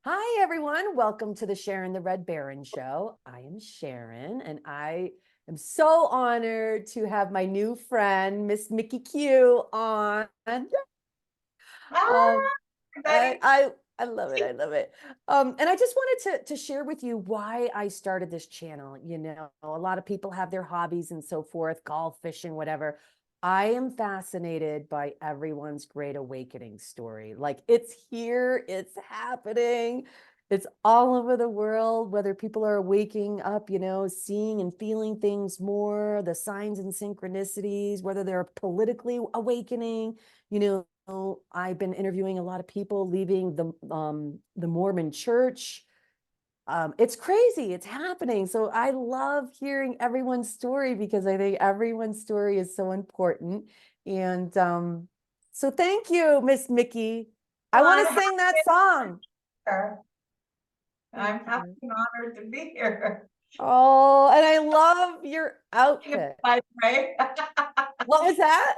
Hi, everyone. Welcome to the Sharon the Red Baron show. I am Sharon, and I am so honored to have my new friend, Miss Micki Q, on. Ah, Um, I, everybody. I I love it. I love it. And I just wanted to share with you why I started this channel. You know, a lot of people have their hobbies and so forth, golf, fishing, whatever. I am fascinated by everyone's great awakening story. Like it's here, it's happening. It's all over the world, whether people are waking up, seeing and feeling things more, the signs and synchronicities, whether they're politically awakening, I've been interviewing a lot of people leaving the Mormon church. It's crazy. It's happening. So I love hearing everyone's story because I think everyone's story is so important. And so thank you, Miss Micki. I Well, want I'm to happy sing that to song. be here. Thank I'm happy you. and honored to be here. Oh, and I love your outfit. By the way, What was that?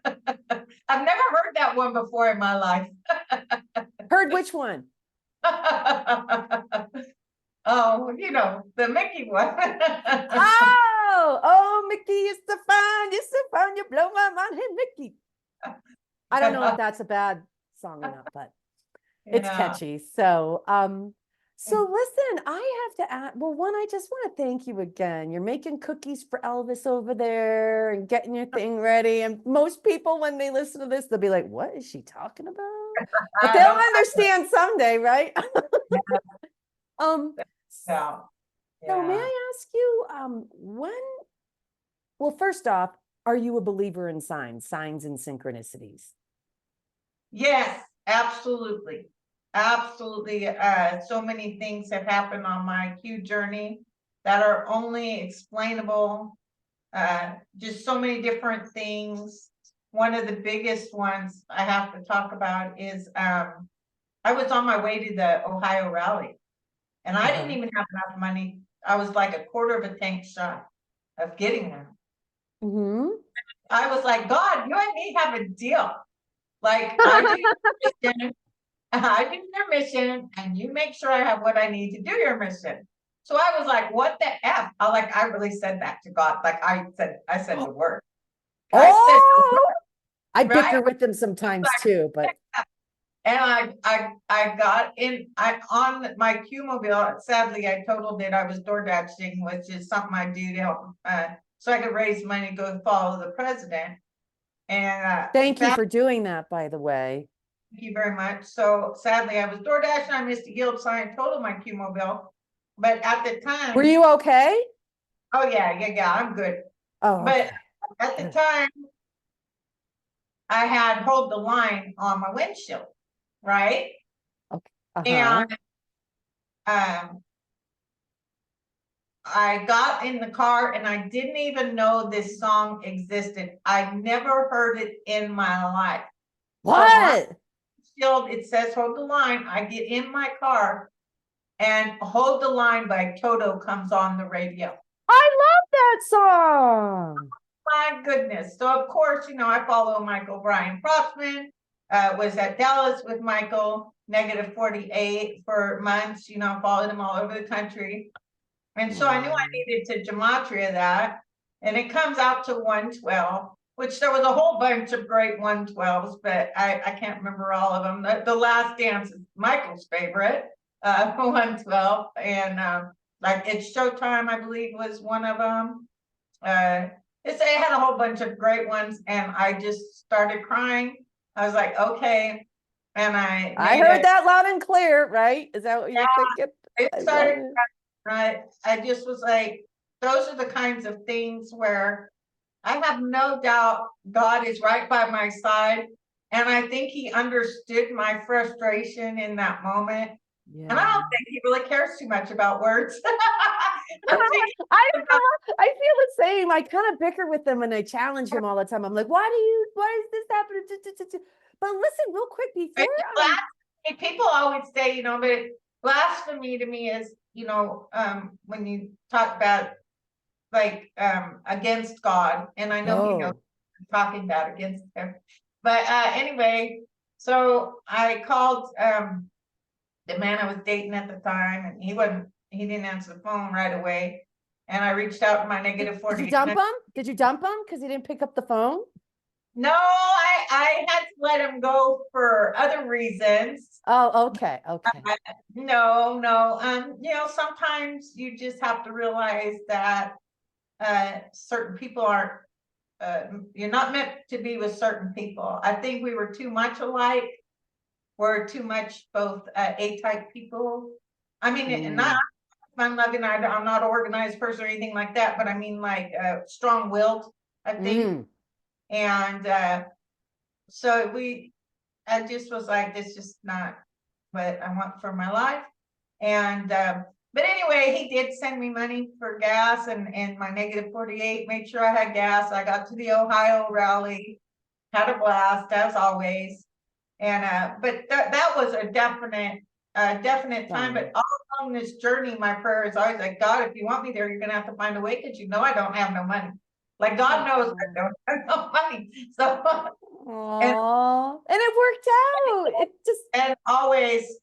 I've never heard that one before in my life. Heard which one? Oh, the Mickey one. Oh, Mickey, you're so fun, you blow my mind. Hey, Mickey. I don't know if that's a bad song or not, but it's Yeah. catchy. So listen, I have to add, well, one, I just want to thank you again. You're making cookies for Elvis over there and getting your thing ready. And most people, when they listen to this, they'll be like, what is she talking about? But they'll Don't understand someday, right? Um, yeah. so may Yeah. I ask you, well, first off, are you a believer in signs and synchronicities? Yes, absolutely. Absolutely. So many things have happened on my Q journey that are only explainable. Just so many different things. One of the biggest ones I have to talk about is I was on my way to the Ohio rally and I didn't Uh-huh. even have enough money. I was like a quarter of a tank shot of getting there. Mm-hmm. I was like, God, you and me have a deal. Like I do your mission, I do your mission, and you make sure I have what I need to do your mission. So I was like, what the F? I really said that to God. Like I said the word. I said the Oh, word, I right? bicker with them sometimes too, but And I got in I on my Q mobile. Sadly, I totaled it. I was door dashing, which is something I do to help so I could raise money, go follow the president. And thank you for doing that, by the way. thank you very much. So sadly, I was door dashing. I missed a yield sign, totaled my Q mobile. But at the Were time, you okay? oh yeah, I'm good. Oh, But okay. at the Good. time, I had hold the line on my windshield, right? Okay. Uh-huh. And um I got in the car and I didn't even know this song existed. I never heard it in my life. So on What? the shield, it says hold the line. I get in my car and Hold the Line by Toto comes on the radio. I love that song. My goodness. So of course, I follow Michael Brian Prossman, was at Dallas with Michael, -48 for months, followed him all over the country. And so I knew I Oh. needed to gematria that. And it comes out to 112, which there was a whole bunch of great 112s, but I can't remember all of them. The Last Dance is Michael's favorite, 112. And like It's Showtime, I believe, was one of them. It had a whole bunch of great ones. And I just started crying. I was like, okay. And I I made heard it. that loud and clear, right? Is that what you're thinking? It I love started it. right. I just was like, those are the kinds of things where I have no doubt God is right by my side. And I think he understood my frustration in that moment. And I Yeah. don't think he really cares too much about words. I think I about, I feel the same. I kind of bicker with them and I challenge him all the time. I'm like, why is this happening? But listen, real quick before people always say, but blasphemy to me is, when you talk about like against God, and I know he knows oh, I'm talking about against him. But anyway, so I called the man I was dating at the time, and he didn't answer the phone right away. And I reached out to my negative Did you 48. dump him? Did you dump him because he didn't pick up the phone? No, I had to let him go for other reasons. Oh, okay, okay. No. Sometimes you just have to realize that certain people aren't, you're not meant to be with certain people. I think we were too much alike. We're too much both A-type people. I mean, and not fun loving, I'm not an organized person or anything like that, but I mean like strong-willed, I think. And so I just was like, this is just not what I want for my life. And but anyway, he did send me money for gas, and my negative 48 made sure I had gas. I got to the Ohio rally, had a blast as always. And but that was a definite time. But all along this journey, my prayer is always like, God, if you want me there, you're gonna have to find a way, because I don't have no money. Like God knows I don't have no money. So And it worked out. It just and always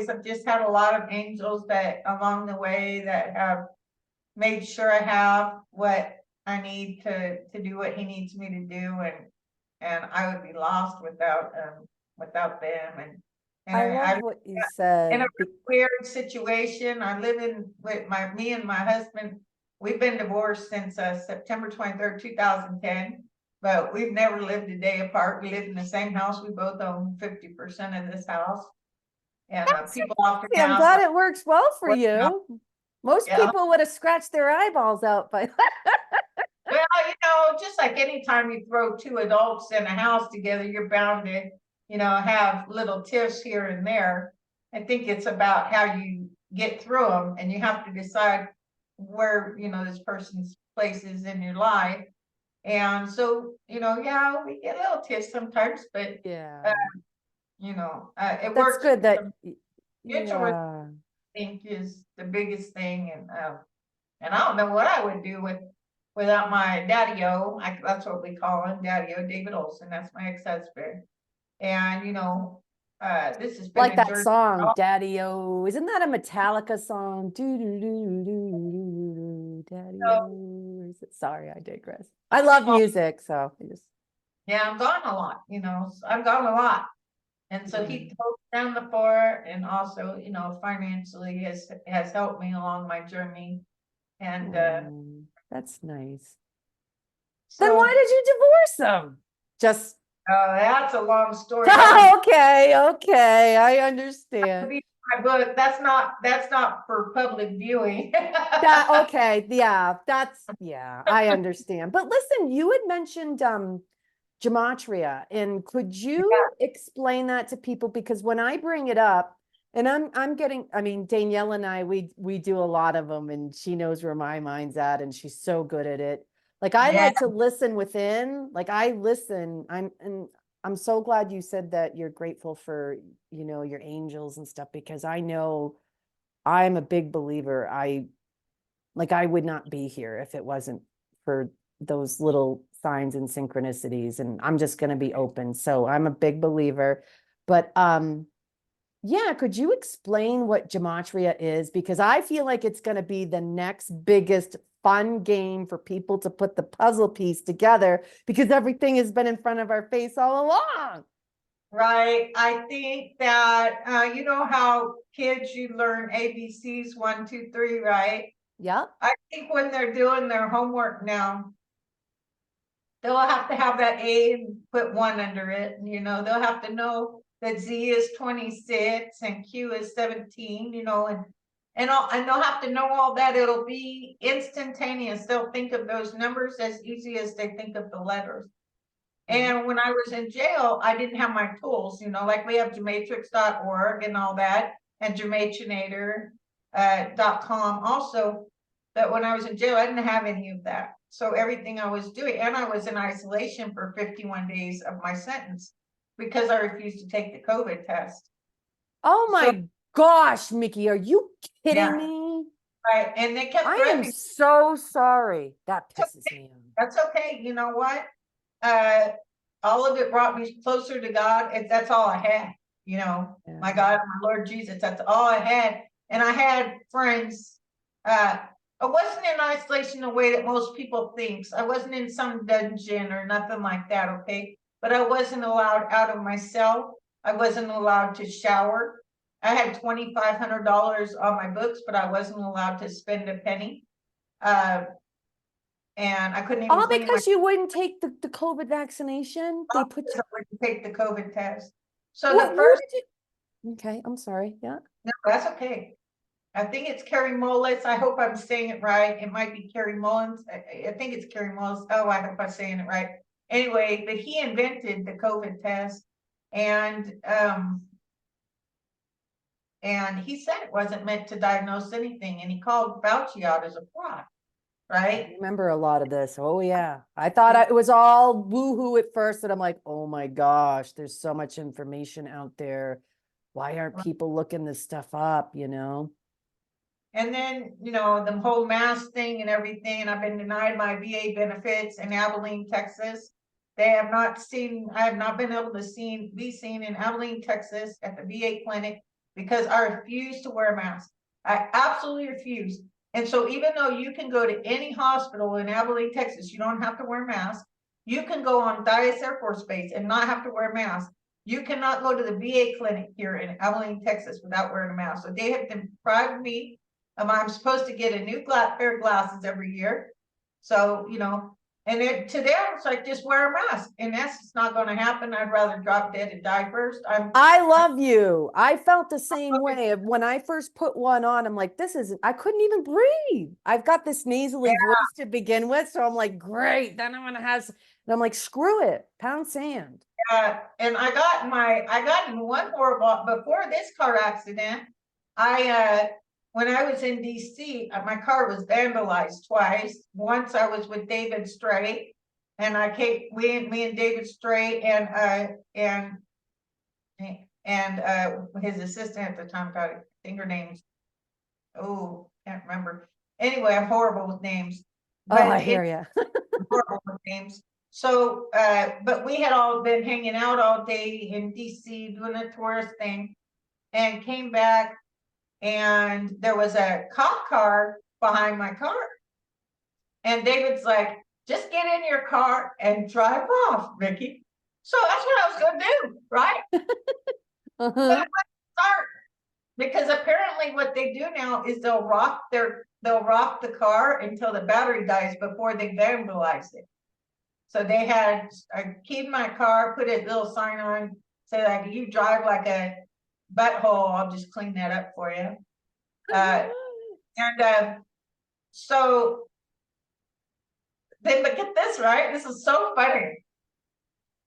I've just had a lot of angels that along the way that have made sure I have what I need to do what he needs me to do, and I would be lost without them. And I love I what you in a said. weird situation. I live in with me and my husband. We've been divorced since September 23rd, 2010. But we've never lived a day apart. We live in the same house. We both own 50% of this house. And That's people often I'm ask, glad like, it works well for what, you. Most yeah. people would have scratched their eyeballs out by Well, just like anytime you throw two adults in a house together, you're bound to, have little tiffs here and there. I think it's about how you get through them, and you have to decide where, this person's place is in your life. And so, yeah, we get a little tiff sometimes, but, yeah. it That's works. good that Mutual respect, yeah. I think, is the biggest thing. And I don't know what I would do without my daddy-o. That's what we call him, daddy-o, David Olson. That's my ex-husband. And this has been Like a that journey. song, Daddy O. Isn't that a Metallica song? Do do do do do do Daddy O. Sorry, I digress. I love music, so I just Yeah, I'm gone a lot, I'm gone a lot. And so he holds down the fort, and also, financially has helped me along my journey. And that's nice. Then why so did you divorce him? Just that's a long story. okay, I understand. My book, that's not for public viewing. Okay, yeah, I understand. But listen, you had mentioned gematria, and could you explain that to people? Because when I bring it up, and I'm getting, I mean, Danielle and I, we do a lot of them, and she knows where my mind's at, and she's so good at it. Like I Yeah. like to listen within, like I listen. I'm so glad you said that you're grateful for, your angels and stuff, because I know I'm a big believer. I would not be here if it wasn't for those little signs and synchronicities, and I'm just going to be open. So I'm a big believer. But yeah, could you explain what gematria is? Because I feel like it's going to be the next biggest fun game for people to put the puzzle piece together, because everything has been in front of our face all along. Right. I think that you know how kids, you learn ABCs 1, 2, 3, right? Yep. I think when they're doing their homework now, they'll have to have that A and put 1 under it. And, they'll have to know that Z is 26 and Q is 17, and they'll have to know all that. It'll be instantaneous. They'll think of those numbers as easy as they think of the letters. And when I was in jail, I didn't have my tools, like we have gematrix.org and all that, and gematrinator.com also. But when I was in jail, I didn't have any of that. So everything I was doing, and I was in isolation for 51 days of my sentence because I refused to take the COVID test. Oh my gosh, Micki, are you kidding me? Right. And they kept I am threatening. so sorry. That pisses me off. That's okay. You know what? All of it brought me closer to God. That's all I had. you know, Yeah. my God, my Lord Jesus, that's all I had. And I had friends. I wasn't in isolation the way that most people thinks. I wasn't in some dungeon or nothing like that, okay? But I wasn't allowed out of my cell. I wasn't allowed to shower. I had $2,500 on my books, but I wasn't allowed to spend a penny. And I couldn't even All clean my because you wouldn't take the COVID vaccination. They put you. take the COVID test. So What? the Who first, did you? Okay, I'm sorry. Yeah. no, that's okay. I think it's Carrie Mullis. I hope I'm saying it right. It might be Carrie Mullins. I think it's Carrie Mullis. Oh, I hope I'm saying it right. Anyway, but he invented the COVID test, and he said it wasn't meant to diagnose anything, and he called Fauci out as a fraud, I right? remember a lot of this. Oh yeah. I thought it was all woo-hoo at first, and I'm like, oh my gosh, there's so much information out there. Why aren't people looking this stuff up, you know? And then, you know, the whole mask thing and everything, and I've been denied my VA benefits in Abilene, Texas. I have not been able to be seen in Abilene, Texas at the VA clinic because I refuse to wear a mask. I absolutely refuse. And so even though you can go to any hospital in Abilene, Texas, you don't have to wear a mask. You can go on Dyess Air Force Base and not have to wear a mask. You cannot go to the VA clinic here in Abilene, Texas without wearing a mask. So they have deprived me. I'm supposed to get a new pair of glasses every year. So, you know, and to them, it's like, just wear a mask. And that's just not going to happen. I'd rather drop dead and die first. I love you. I felt the same way. When I first put one on, I'm like, I couldn't even breathe. I've got this nasally voice to begin with. So I'm like, great. Then I'm going to have, and I'm like, screw it, pound sand. And I got in one horrible, before this car accident, when I was in DC, my car was vandalized twice. Once I was with David Stray, and me and David Stray and his assistant at the time, got I think her name's, oh, can't remember. Anyway, I'm horrible with names. Oh, I hear you. Horrible with names. So, but we had all been hanging out all day in DC doing a tourist thing, and came back, and there was a cop car behind my car. And David's like, just get in your car and drive off, Micki. So that's what I was going to do, right? But I wouldn't start, because apparently what they do now is they'll rock the car until the battery dies before they vandalize it. So I keyed my car, put a little sign on, say like, you drive like a butthole, I'll just clean that up for you. So then, but get this, right? This is so funny.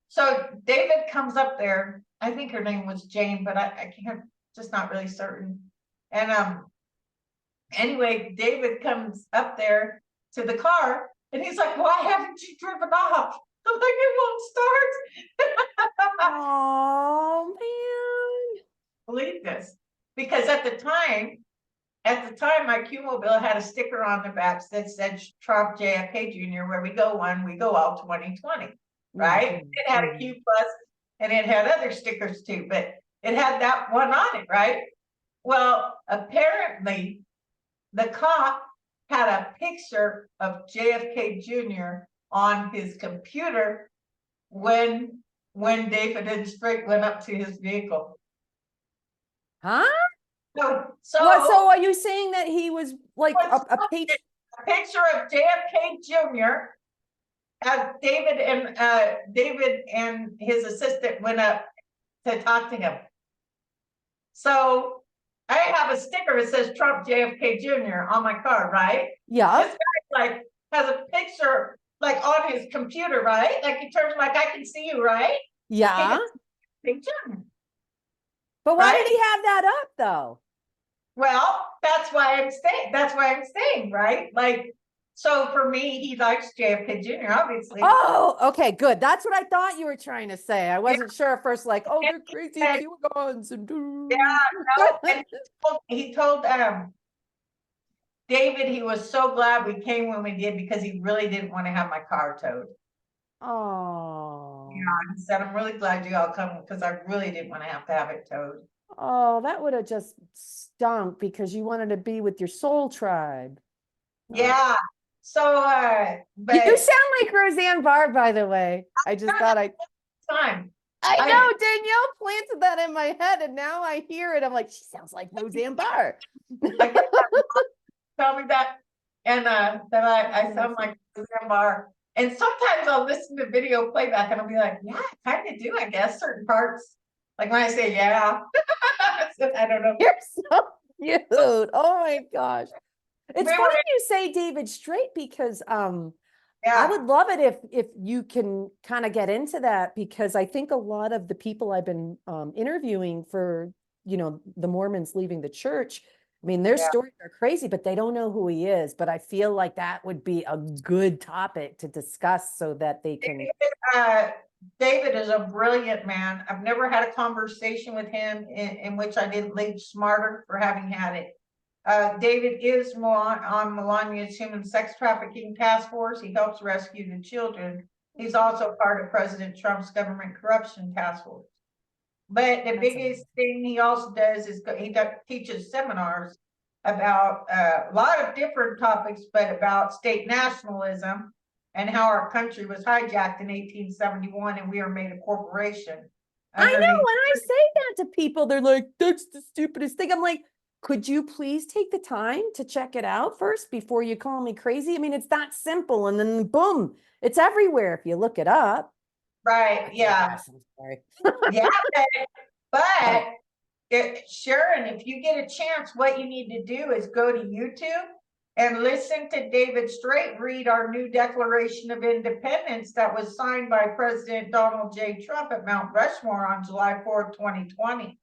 So David comes up there. I think her name was Jane, but I can't, just not really certain. And anyway, David comes up there to the car, and he's like, why haven't you driven off? I'm like, it won't start. Oh man. Believe this. Because at the time, my Q-Mobile had a sticker on the back that said Trump JFK Jr., where we go all 2020, right? Mm-hmm. It had a Q plus, and it had other stickers too, but it had that one on it, right? Well, apparently the cop had a picture of JFK Jr. on his computer when David and Straight went up to his vehicle. Huh? So are you saying that he was like a picture of JFK Jr. as David and his assistant went up to talk to him. So I have a sticker that says Trump JFK Jr. on my car, right? Yeah. This guy like has a picture like on his computer, right? Like he turns like, I can see you, right? Yeah. Picture. But why did he have that up though? Well, that's why I'm staying, right? Like, so for me, he likes JFK Jr., obviously. Oh, okay, good. That's what I thought you were trying to say. I wasn't sure at first, like, oh, they're crazy QAnons and and he told David he was so glad we came when we did, because he really didn't want to have my car towed. Oh. He said, I'm really glad you all come because I really didn't want to have it towed. Oh, that would have just stunk because you wanted to be with your soul tribe. Yeah. So, You but sound like Roseanne Barr, by the way. I just thought time. I I know Danielle planted that in my head, and now I hear it. I'm like, she sounds like Roseanne Barr. I get that. Tell me that, and that I sound like Suzanne Barr. And sometimes I'll listen to video playback and I'll be like, yeah, I kind of do, I guess, certain parts. Like when I say, yeah, I don't know. You're so cute. Oh my gosh. It's We funny were, you say David Straight because I yeah, would love it if you can kind of get into that, because I think a lot of the people I've been interviewing for, the Mormons leaving the church, I mean, their yeah. stories are crazy, but they don't know who he is. But I feel like that would be a good topic to discuss so that they can. Uh, David is a brilliant man. I've never had a conversation with him in which I didn't leave smarter for having had it. David is on Melania's human sex trafficking task force. He helps rescue the children. He's also part of President Trump's government corruption task force. But the biggest thing he also does is he teaches seminars about a lot of different topics, but about state nationalism and how our country was hijacked in 1871 and we are made a corporation I know underneath. when I say that to people, they're like, that's the stupidest thing. I'm like, could you please take the time to check it out first before you call me crazy? I mean, it's that simple. And then boom, it's everywhere if you look it up. Right. I Yeah. digress. I'm sorry. Yeah. Oh, But Sharon, if you get a chance, what you need to do is go to YouTube and listen to David Straight read our new Declaration of Independence that was signed by President Donald J. Trump at Mount Rushmore on July 4th, 2020.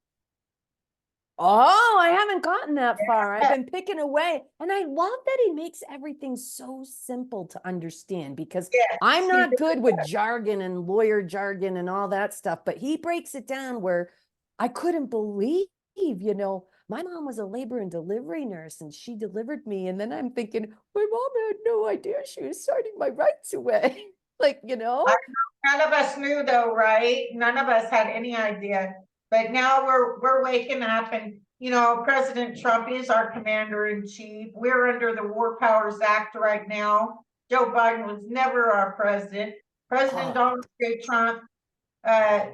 oh, I haven't gotten that far. I've been picking away. And I love that he makes everything so simple to understand, because I'm Yes, not good with jargon and lawyer jargon and all that stuff, but he breaks it down where I couldn't believe, my mom was a labor and delivery nurse and she delivered me. And then I'm thinking, my mom had no idea she was signing my rights away. Like, none of us knew though, right? None of us had any idea. But now we're waking up, and President Trump is our commander in chief. We're under the War Powers Act right now. Joe Biden was never our president. President oh, Donald J. Trump, uh,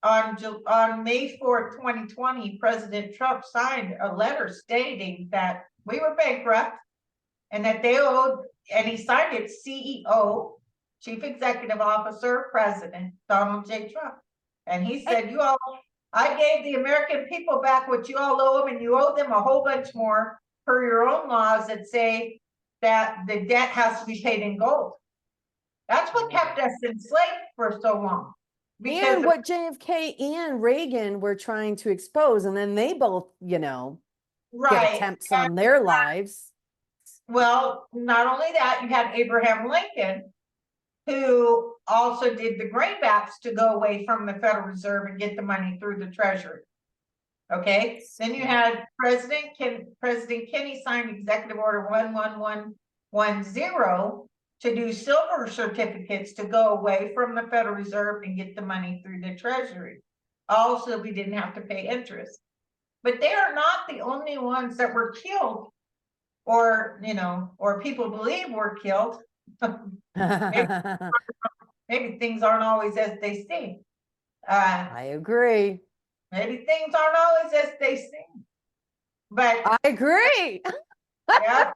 on May 4th, 2020, President Trump signed a letter stating that we were bankrupt and that they owed, and he signed it CEO, Chief Executive Officer, President Donald J. Trump. And he said, I gave the American people back what you all owe them, and you owe them a whole bunch more per your own laws that say that the debt has to be paid in gold. That's what kept us enslaved for so long. and what JFK and Reagan were trying to expose. And then they both, get Right. attempts on their lives. Well, not only that, you had Abraham Lincoln, who also did the greenbacks to go away from the Federal Reserve and get the money through the Treasury. Okay, then you had President Kennedy signed Executive Order 11110 to do silver certificates to go away from the Federal Reserve and get the money through the Treasury. Also, we didn't have to pay interest. But they are not the only ones that were killed, or people believe were killed. maybe, maybe things aren't always as they seem. I agree. Maybe things aren't always as they seem. But I agree. yeah,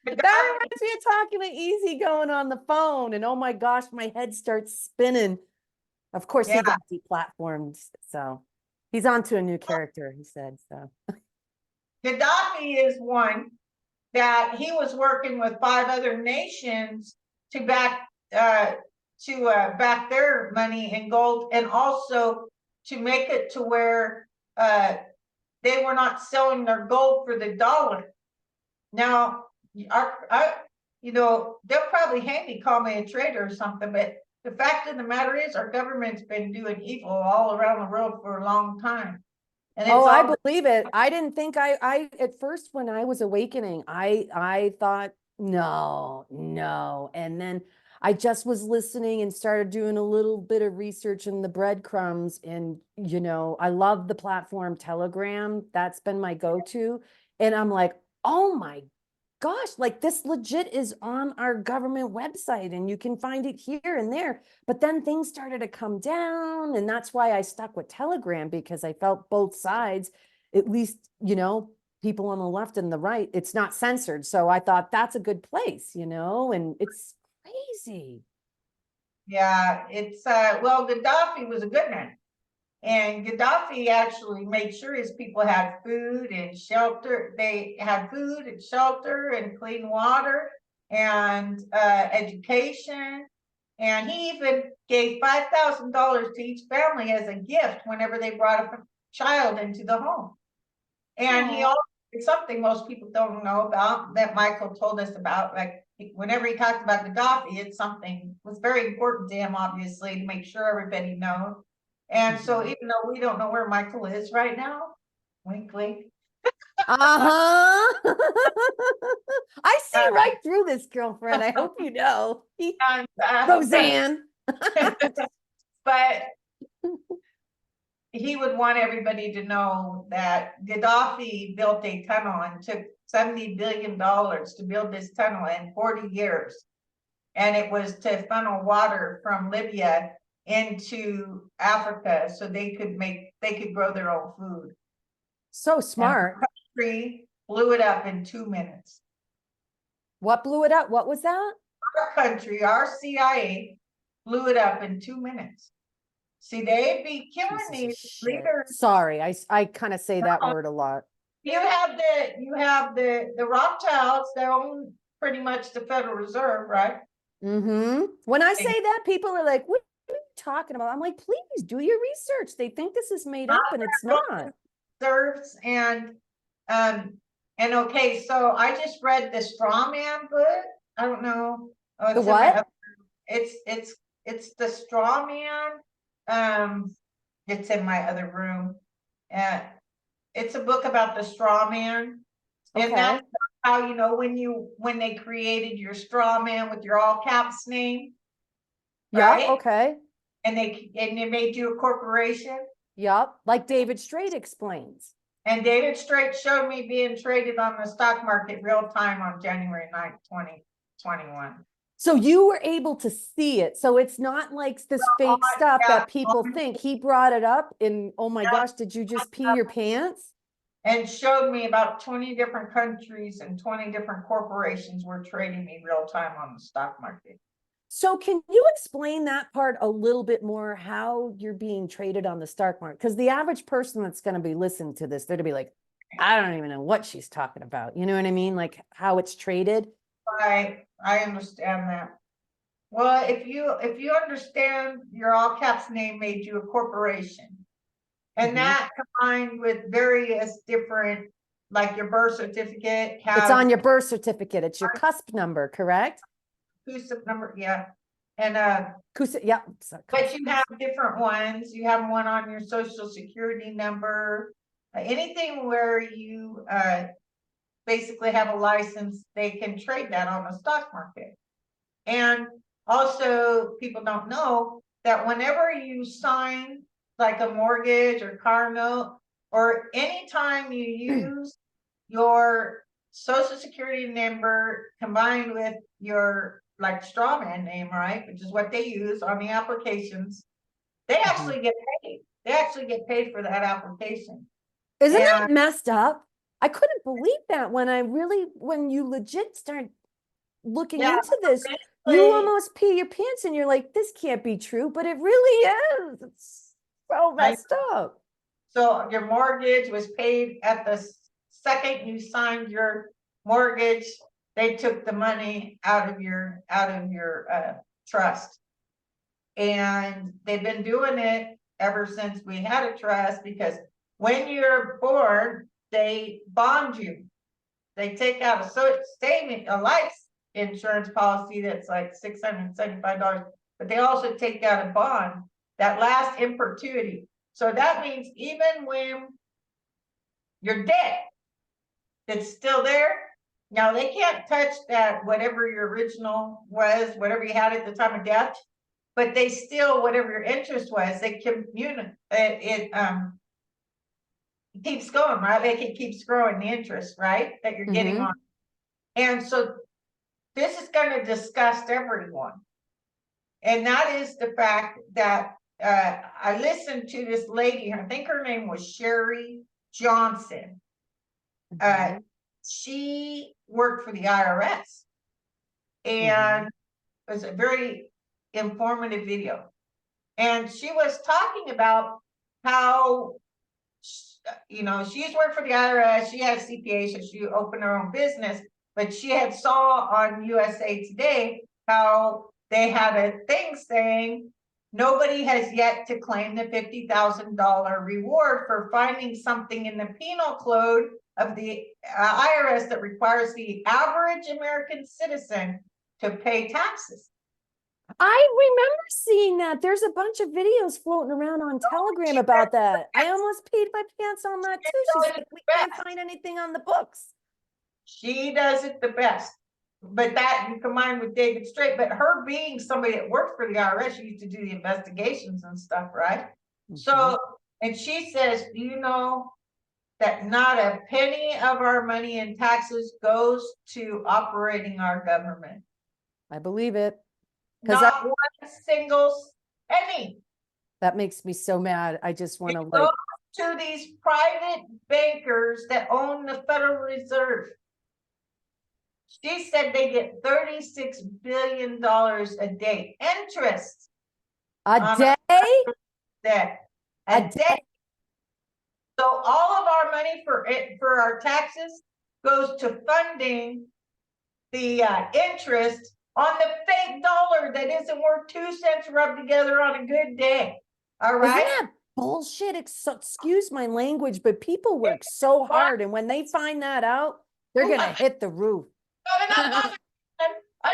That reminds me of talking to Easy going on the phone, and oh my gosh, my head starts spinning. Of course, he got deplatformed, so he's on to a new character, he said. So Gaddafi is one that he was working with 5 other nations to back their money in gold, and also to make it to where they were not selling their gold for the dollar. Now, they'll probably hang me, call me a traitor or something, but the fact of the matter is our government's been doing evil all around the world for a long time. And oh, I believe it. I didn't think I at first, when I was awakening, I thought no. And then I just was listening and started doing a little bit of research in the breadcrumbs. And, I love the platform Telegram. That's been my go-to. And I'm like, oh my gosh, like this legit is on our government website and you can find it here and there. But then things started to come down. And that's why I stuck with Telegram, because I felt both sides, at least, people on the left and the right, it's not censored. So I thought that's a good place, and it's crazy. Yeah, it's well, Gaddafi was a good man. And Gaddafi actually made sure his people had food and shelter. They had food and shelter and clean water and education. And he even gave $5,000 to each family as a gift whenever they brought a child into the home. And he also did something most people don't know about that Michael told us about. Like whenever he talked about Gaddafi, it's something was very important to him, obviously, to make sure everybody knows. And so even though we don't know where Michael is right now, wink, wink. Uh-huh. I see Uh, right through this, girlfriend. I hope you know. and, Roseanne. but he would want everybody to know that Gaddafi built a tunnel and took $70 billion to build this tunnel in 40 years. And it was to funnel water from Libya into Africa so they could grow their own food. So smart. And the country blew it up in 2 minutes. What blew it up? What was that? Our country, our CIA, blew it up in 2 minutes. See, they'd be killing these leaders. Sorry, I kind of say that word a lot. You have the Rothschilds, they own pretty much the Federal Reserve, right? Mm-hmm. When I say that, people are like, what are you talking about? I'm like, please do your research. They think this is made up and it's not. Reserves and okay, so I just read the Straw Man book. I don't know. Oh, The what? It's the Straw Man. It's in my other room. It's a book about the straw man. And Okay. that's how, when they created your straw man with your all caps name. Yeah, right? okay. And they made you a corporation. Yep, like David Straight explains. And David Straight showed me being traded on the stock market real time on January 9th, 2021. So you were able to see it. So it's not like this fake stuff that people think. He brought it up and oh my gosh, did you just pee your pants? And showed me about 20 different countries and 20 different corporations were trading me real time on the stock market. So can you explain that part a little bit more, how you're being traded on the stock market? Because the average person that's going to be listening to this, they're going to be like, I don't even know what she's talking about. You know what I mean? Like how it's traded. I understand that. Well, if you understand your all caps name made you a corporation, and that combined with various different, like your birth certificate It's on your birth certificate. It's your cusp number, correct? CUSIP number, yeah. And yeah. but you have different ones. You have one on your social security number. Anything where you basically have a license, they can trade that on the stock market. And also, people don't know that whenever you sign like a mortgage or car note, or anytime you use your social security number combined with your like straw man name, right, which is what they use on the applications, they actually get paid. They actually get paid for that application. Isn't that messed up? I couldn't believe that when you legit start looking into this, you almost pee your pants and you're like, this can't be true, but it really is. It's so messed up. So your mortgage was paid at the second you signed your mortgage. They took the money out of your trust, and they've been doing it ever since we had a trust, because when you're born, they bond you. They take out a life insurance policy that's like $675, but they also take out a bond that lasts in perpetuity. So that means even when you're dead, it's still there. Now they can't touch that, whatever your original was, whatever you had at the time of death, but they still, whatever your interest was, they communicate, it keeps going, right? Like it keeps growing the interest, right? That you're getting on. And so this is going to disgust everyone. And that is the fact that I listened to this lady, I think her name was Sherry Johnson. She worked for the IRS, and it was a very informative video. And she was talking about how, you know, she's worked for the IRS, she has CPA, so she opened her own business, but she had saw on USA Today how they had a thing saying nobody has yet to claim the $50,000 reward for finding something in the penal code of the IRS that requires the average American citizen to pay taxes. I remember seeing that. There's a bunch of videos floating around on Telegram about that. I almost peed my pants on that too. She's like, we can't find anything on the books. She does it the best. But that you combine with David Straight, but her being somebody that worked for the IRS, she used to do the investigations and stuff, right? So, and she says, do you know that not a penny of our money in taxes goes to operating our government? I believe it. Not one single penny. That makes me so mad. I just want to like to these private bankers that own the Federal Reserve. She said they get $36 billion a day interest. A day? A day. So all of our money for our taxes goes to funding the interest on the fake dollar that isn't worth 2 cents rubbed together on a good day. All right. Isn't that bullshit? Excuse my language, but people work so hard, and when they find that out, they're gonna hit the roof. I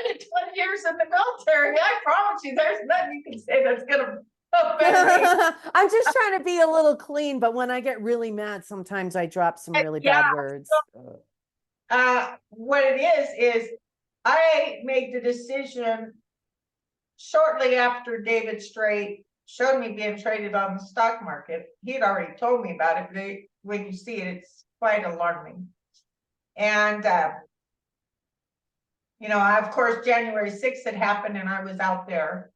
did 20 years in the military. I promise you, there's nothing you can say that's gonna offend me. I'm just trying to be a little clean, but when I get really mad, sometimes I drop some really bad words. What it is I made the decision shortly after David Straight showed me being traded on the stock market. He'd already told me about it, but when you see it, it's quite alarming. And you know, of course, January 6th had happened and I was out there.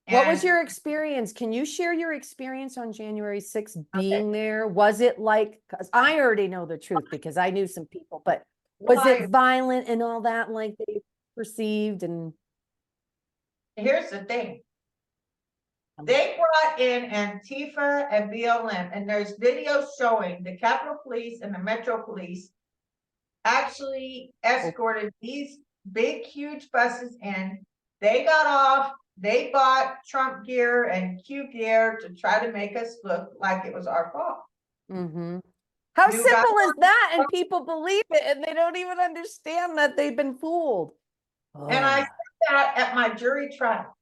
What was your experience? Can you share your experience on January 6th being there? Was it like, because I already know the truth because I knew some people, but was it violent and all that like they perceived? And here's the thing. They brought in Antifa and BLM, and there's videos showing the Capitol Police and the Metro Police actually escorted these big, huge buses in. They got off, they bought Trump gear and Q gear to try to make us look like it was our fault. How simple is that? And people believe it, and they don't even understand that they've been fooled. And I said that at my jury trial.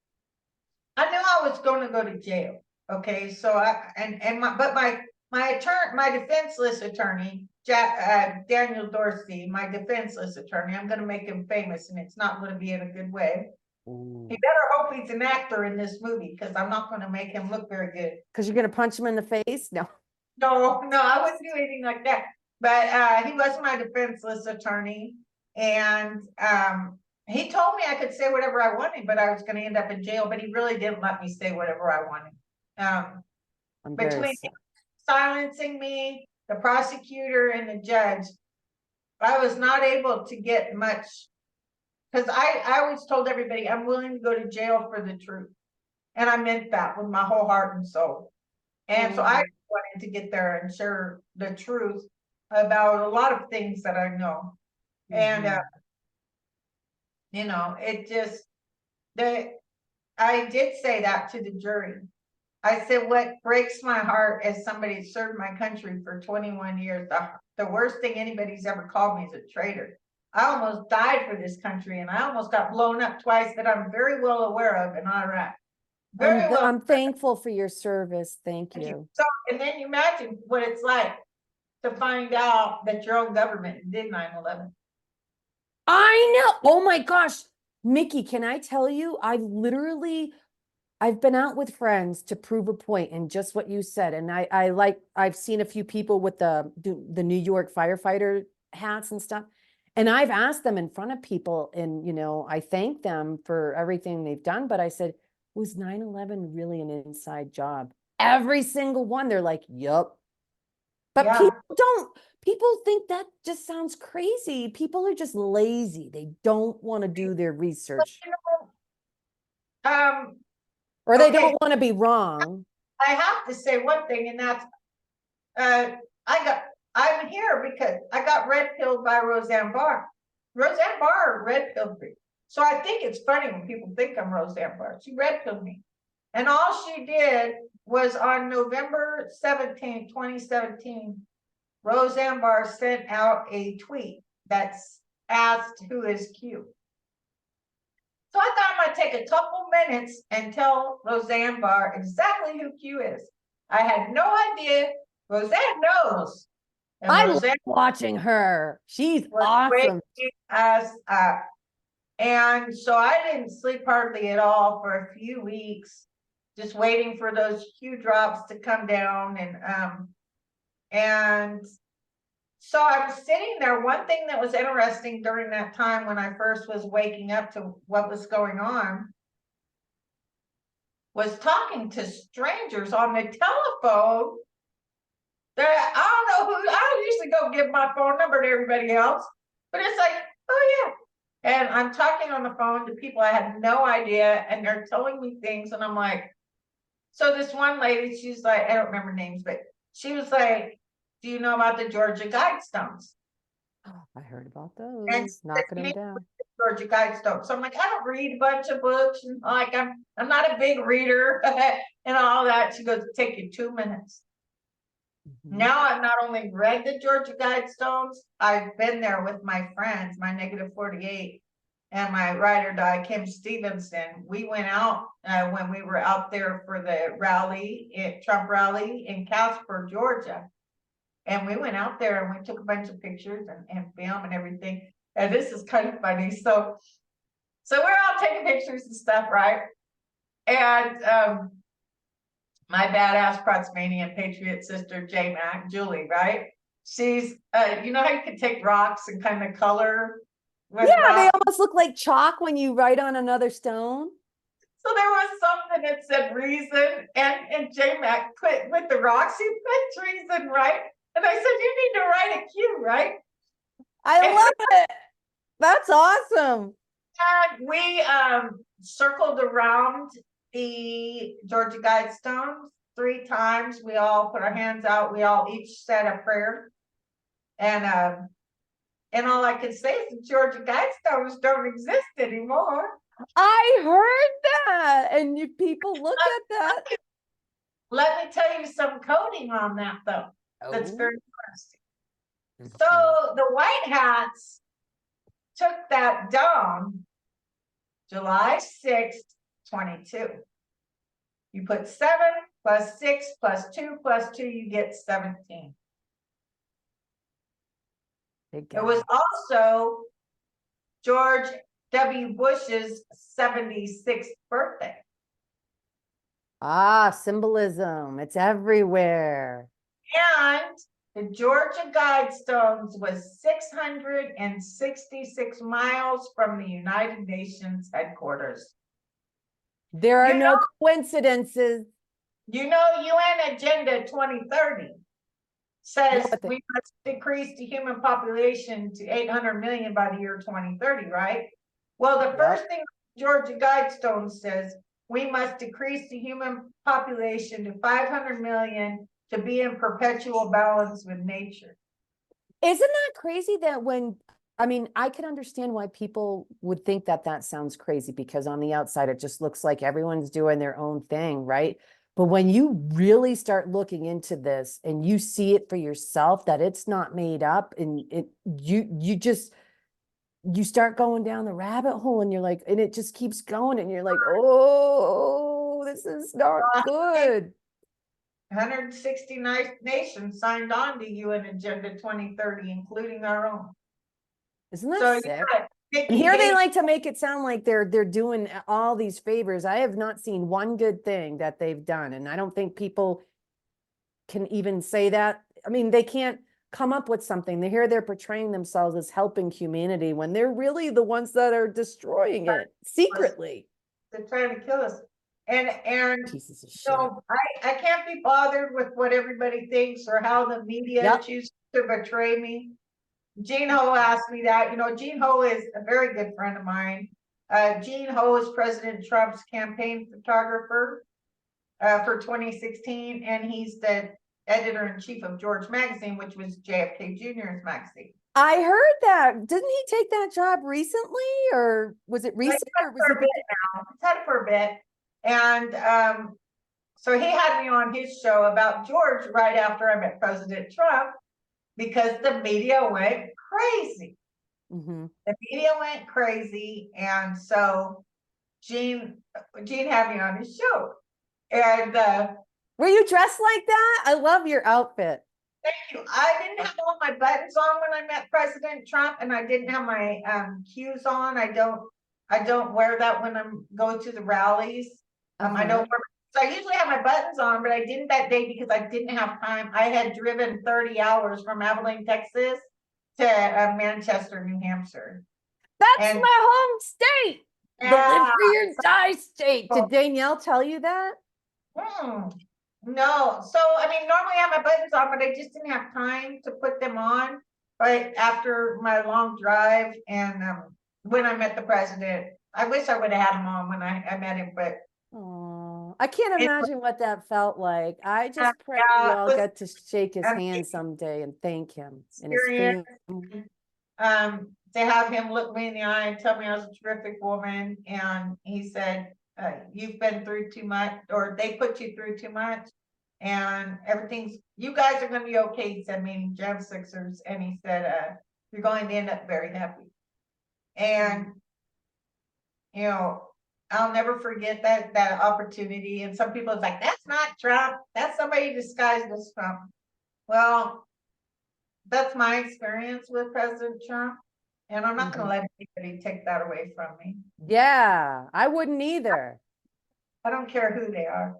I knew I was going to go to jail. Okay, so my defenseless attorney, Daniel Dorsey, my defenseless attorney, I'm going to make him famous, and it's not going to be in a good way. He better hope he's an actor in this movie, because I'm not going to make him look very good. Because you're going to punch him in the face? No, I wouldn't do anything like that. But he was my defenseless attorney, and he told me I could say whatever I wanted, but I was going to end up in jail. But he really didn't let me say whatever I wanted. Between silencing me, the prosecutor, and the judge, I was not able to get much, because I always told everybody I'm willing to go to jail for the truth. And I meant that with my whole heart and soul. And so I wanted to get there and share the truth about a lot of things that I know. And you know, it just, I did say that to the jury. I said, what breaks my heart as somebody who served my country for 21 years, the worst thing anybody's ever called me is a traitor. I almost died for this country, and I almost got blown up twice that I'm very well aware of in Iraq. I'm thankful for your service. Thank you. So, and then you imagine what it's like to find out that your own government did 9/11. I know. Oh my gosh. Micki, can I tell you? I've been out with friends to prove a point and just what you said. And I've seen a few people with the New York firefighter hats and stuff. And I've asked them in front of people and, I thank them for everything they've done. But I said, was 9/11 really an inside job? Every single one. They're like, yup. But Yeah. people think that just sounds crazy. People are just lazy. They don't want to do their research Um, or they okay, don't want to be wrong. I have to say one thing, and that's uh I'm here because I got red pilled by Roseanne Barr. Roseanne Barr red pilled me. So I think it's funny when people think I'm Roseanne Barr. She red pilled me. And all she did was on November 17, 2017, Roseanne Barr sent out a tweet that's asked, "Who is Q?" So I thought I might take a couple minutes and tell Roseanne Barr exactly who Q is. I had no idea. Roseanne knows. And I love Roseanne watching her. She's was awesome. waking us up. And so I didn't sleep hardly at all for a few weeks, just waiting for those Q drops to come down. And so I was sitting there. One thing that was interesting during that time when I first was waking up to what was going on was talking to strangers on the telephone that I don't know who. I don't usually go give my phone number to everybody else, but it's like, oh yeah. And I'm talking on the phone to people I had no idea, and they're telling me things, and I'm like, so this one lady, she's like, I don't remember names, but she was like, do you know about the Georgia Guidestones? Oh, I heard about And those, knocking them down. Georgia Guidestones. So I'm like, I don't read a bunch of books, and like I'm not a big reader and all that. She goes, take you 2 minutes. Mhm. Now I've not only read the Georgia Guidestones, I've been there with my friends, my -48 and my ride or die, Kim Stevenson. We went out when we were out there for the Trump rally in Casper, Georgia. And we went out there and we took a bunch of pictures and film and everything. And this is kind of funny. So we're all taking pictures and stuff, right? And my badass Protsmanian patriot sister, J Mac, Julie, right? She's you know how you can take rocks and kind of color with Yeah, they rock. almost look like chalk when you write on another stone. So there was something that said reason, and J Mac put with the rocks, he put treason, right? And I said, you need to write a Q, right? I And love it. That's awesome. we circled around the Georgia Guidestones 3 times. We all put our hands out. We all each said a prayer. And all I can say is the Georgia Guidestones don't exist anymore. I heard that. And you people look at that. Let me tell you some coding on that, though. That's Oh, very interesting. So the White Hats took that down July 6th, 22. You put 7 plus 6 plus 2 plus 2, you get 17. big It was guy. also George W. Bush's 76th birthday. Ah, symbolism. It's everywhere. And the Georgia Guidestones was 666 miles from the United Nations headquarters. There are You know, no coincidences. UN Agenda 2030 Yeah, says but we must decrease the human population to 800 million by the year 2030, right? Well, the yep. first thing Georgia Guidestone says, we must decrease the human population to 500 million to be in perpetual balance with nature. Isn't that crazy that I mean, I can understand why people would think that that sounds crazy because on the outside, it just looks like everyone's doing their own thing, right? But when you really start looking into this and you see it for yourself that it's not made up and you start going down the rabbit hole and you're like, and it just keeps going and you're like, oh, this is not good. 169 nations signed on to UN Agenda 2030, including our own. Isn't that So sick? And Micki, here they hey, like to make it sound like they're doing all these favors. I have not seen one good thing that they've done, and I don't think people can even say that. I mean, they can't come up with something. They're portraying themselves as helping humanity when they're really the ones that are destroying it secretly. they're trying to kill us. And Pieces of shit. so I can't be bothered with what everybody thinks or how the media Yep. chooses to betray me. Gene Ho asked me that. You know, Gene Ho is a very good friend of mine. Gene Ho is President Trump's campaign photographer for 2016, and he's the editor-in-chief of George Magazine, which was JFK Jr.'s magazine. I heard that. Didn't he take that job recently, or was it So he's recent, had or it was for it a bit now. He's had it for a bit. And so he had me on his show about George right after I met President Trump because the media went crazy. Mhm. The media went crazy, and so Gene had me on his show. And Were you dressed like that? I love your outfit. thank you. I didn't have all my buttons on when I met President Trump, and I didn't have my Qs on. I don't wear that when I'm going to the rallies. I don't wear, so I usually have my buttons on, but I didn't that day because I didn't have time. I had driven 30 hours from Abilene, Texas to Manchester, New Hampshire. That's And my home state. The live yeah, free or die state. so, Did Danielle tell you that? no. So I mean, normally I have my buttons on, but I just didn't have time to put them on. But after my long drive and when I met the president, I wish I would have had them on when I met him, but Oh, I can't it, imagine what that felt like. I just pray we yeah, it all was get to shake his an hand someday and thank him and his experience. family. To have him look me in the eye and tell me I was a terrific woman. And he said, you've been through too much, or they put you through too much. And you guys are going to be okay. He said, meaning Jam Sixers. And he said, you're going to end up very happy. And, you know, I'll never forget that opportunity. And some people, it's like, that's not Trump. That's somebody disguised as Trump. Well, that's my experience with President Trump. And I'm not going to let anybody take that away from me. Yeah, I wouldn't either. I don't care who they are.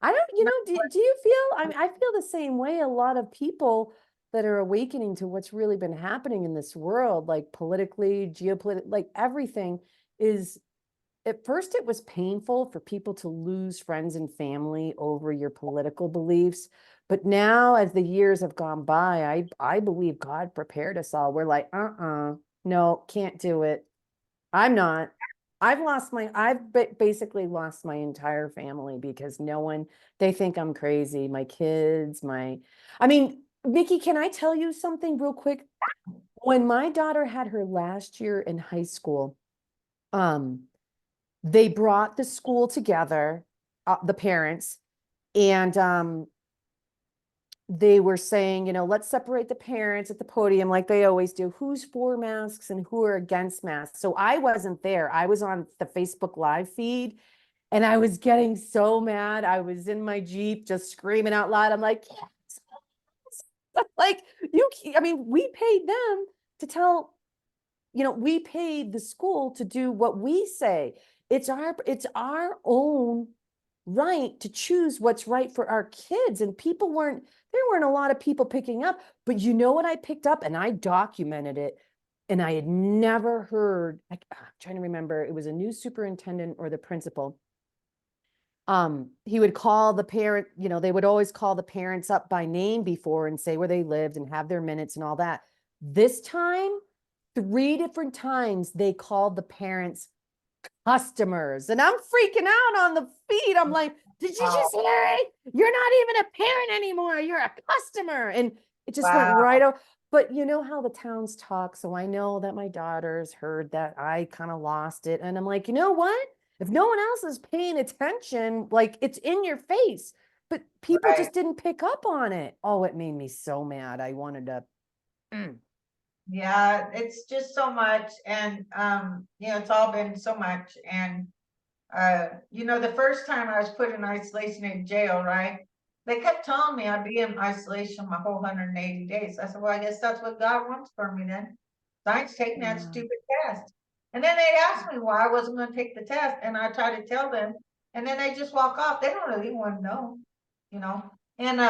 I don't, do you feel, I feel the same way. A lot of people that are awakening to what's really been happening in this world, like politically, geopolitically, like everything is, at first it was painful for people to lose friends and family over your political beliefs. But now as the years have gone by, I believe God prepared us all. We're like, no, can't do it. I'm not. I've basically lost my entire family because no one, they think I'm crazy. My kids, I mean, Micki, can I tell you something real quick? When my daughter had her last year in high school, um, they brought the school together, the parents, and they were saying, let's separate the parents at the podium like they always do. Who's for masks and who are against masks? So I wasn't there. I was on the Facebook Live feed and I was getting so mad. I was in my Jeep just screaming out loud. I'm like, yes. Like I mean, we paid them to tell, we paid the school to do what we say. It's our own right to choose what's right for our kids. And there weren't a lot of people picking up, but you know what I picked up, and I documented it. And I had never heard, I'm trying to remember, it was a new superintendent or the principal. He would call the parent, they would always call the parents up by name before and say where they lived and have their minutes and all that. This time, 3 different times they called the parents customers, and I'm freaking out on the feed. I'm like, did you just hear it? You're not even a parent anymore. You're a customer. And it just went right over. But you know how the towns talk. So I know that my daughters heard that I kind of lost it. And I'm like, you know what? If no one else is paying attention, like it's in your face, but people just didn't pick up on it. Oh, it made me so mad. I wanted to. Yeah, it's just so much. And, it's all been so much. And, the first time I was put in isolation in jail, right? They kept telling me I'd be in isolation my whole 180 days. I said, well, I guess that's what God wants for me then. So I ain't taking that stupid test. And then they asked me why I wasn't gonna take the test, and I try to tell them, and then they just walk off. They don't really want to know, you know? And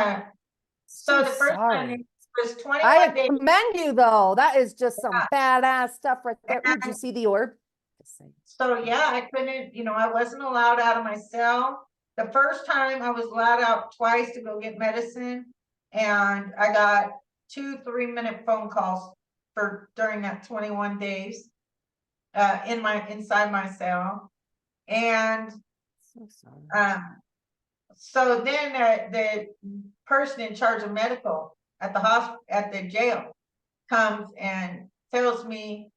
so So the first time sorry. it was I 21 days. commend you though. That is just some badass stuff right there. Ooh, did you And see the orb? Just saying. so yeah, I couldn't, I wasn't allowed out of my cell. The first time I was allowed out twice to go get medicine, and I got 2 3-minute phone calls for during that 21 days inside my cell. And So sorry. so then the person in charge of medical at the jail comes and asks me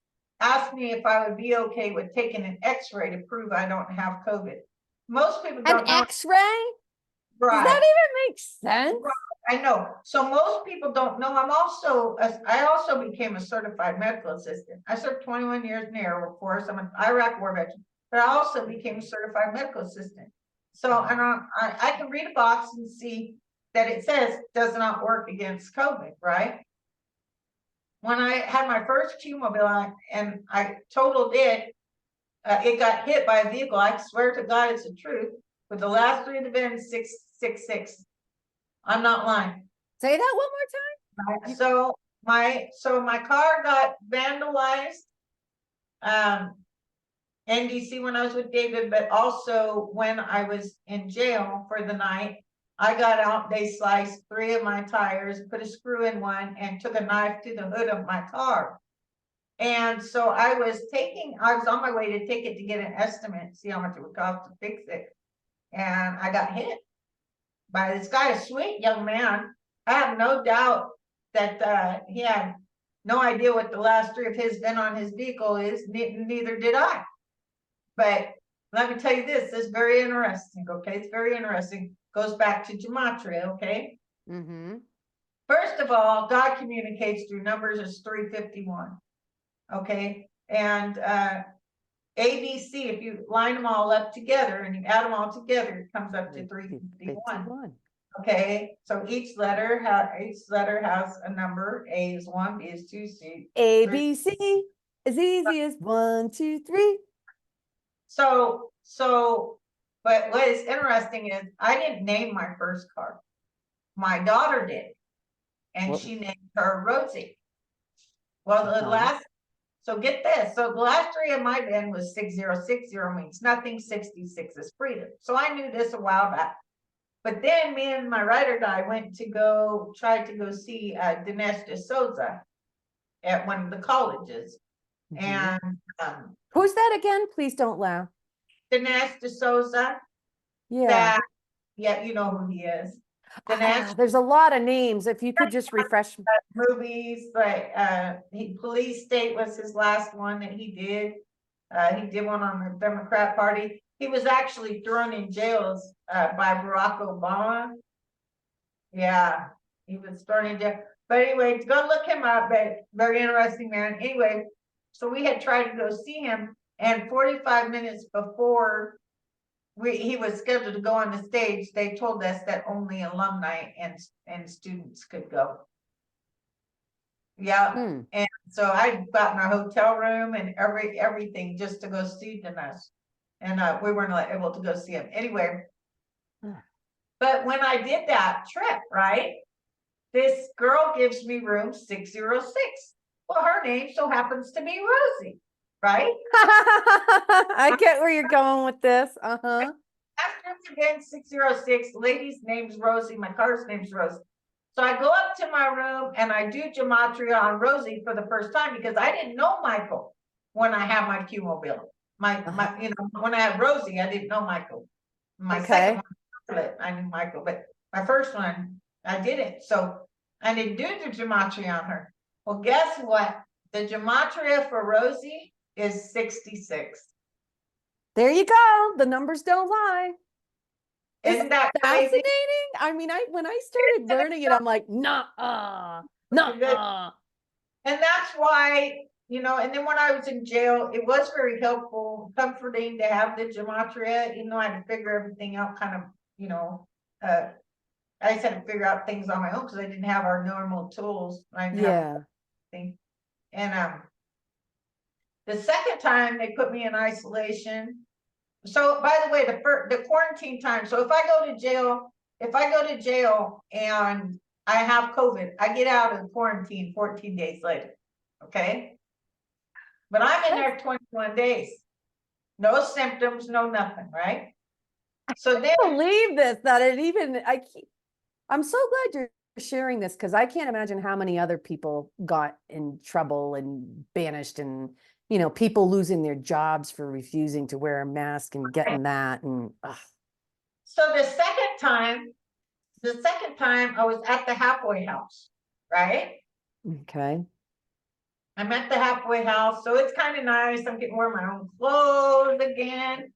if I would be okay with taking an x-ray to prove I don't have COVID. Most people An don't know. X-ray? Does Right. that even make sense? I know. So most people don't know. I also became a certified medical assistant. I served 21 years in the Air Force. I'm an Iraq war veteran, but I also became a certified medical assistant. So, and I can read a box and see that it says does not work against COVID, right? When I had my first Q-mobile and I totaled it, it got hit by a vehicle. I swear to God, it's the truth. With the last 3 of the VIN 666. I'm not lying. Say that one more time. So my car got vandalized. NDC when I was with David, but also when I was in jail for the night, I got out, they sliced 3 of my tires, put a screw in one, and took a knife to the hood of my car. And so I was on my way to take it to get an estimate, see how much it would cost to fix it. And I got hit by this guy, a sweet young man. I have no doubt that he had no idea what the last 3 of his VIN on his vehicle is, neither did I. But let me tell you this is very interesting, okay? It's very interesting. Goes back to gematria, okay? Mm-hmm. First of all, God communicates through numbers as 351, okay? And ABC, if you line them all up together and you add them all together, it comes up to 351. Okay, so each letter has a number. A is 1, B is 2, C. ABC, as easy as 1, 2, 3. But what is interesting is I didn't name my first car. My daughter did, and she named her Rosie. Well, so get this. So the last 3 of my VIN was 6060 means nothing, 66 is freedom. So I knew this a while back. But then me and my writer guy tried to go see Dinesh D'Souza at one of the colleges. And who's that again? Please don't laugh. Dinesh D'Souza. Yeah. You know who he is. Dinesh, there's a lot of names. If you could just refresh. Movies, like Police State was his last one that he did. He did one on the Democrat Party. He was actually thrown in jails by Barack Obama. Yeah, he was thrown in jail. But anyway, go look him up. But very interesting man. Anyway, so we had tried to go see him, and 45 minutes before he was scheduled to go on the stage, they told us that only alumni and students could go. Yeah, and so I'd gotten a hotel room and everything just to go see Dinesh, and we weren't able to go see him anyway. But when I did that trip, right, this girl gives me room 606. Well, her name so happens to be Rosie, right? I get where you're going with this. After again 606, lady's name's Rosie, my car's name's Rosie. So I go up to my room and I do gematria on Rosie for the first time because I didn't know Michael when I had my Q-mobile. When I had Rosie, I didn't know Michael. My second one, I knew Michael, but my first one, I didn't. So I didn't do the gematria on her. Well, guess what? The gematria for Rosie is 66. There you go. The numbers don't lie. Isn't that fascinating? crazy? I mean, when I started learning it, I'm like, nah. And that's why, and then when I was in jail, it was very helpful, comforting to have the gematria, even though I had to figure everything out kind of, I just had to figure out things on my own because I didn't have our normal tools. I didn't have anything. And The second time they put me in isolation. So by the way, the quarantine time. So if I go to jail and I have COVID, I get out of the quarantine 14 days later. Okay. But I'm in there 21 days. No symptoms, no nothing, right? So then Believe this, that it even, I'm so glad you're sharing this because I can't imagine how many other people got in trouble and banished and, people losing their jobs for refusing to wear a mask and getting that. And so the second time I was at the halfway house, right? okay. I'm at the halfway house, so it's kind of nice. I'm getting to wear my own clothes again.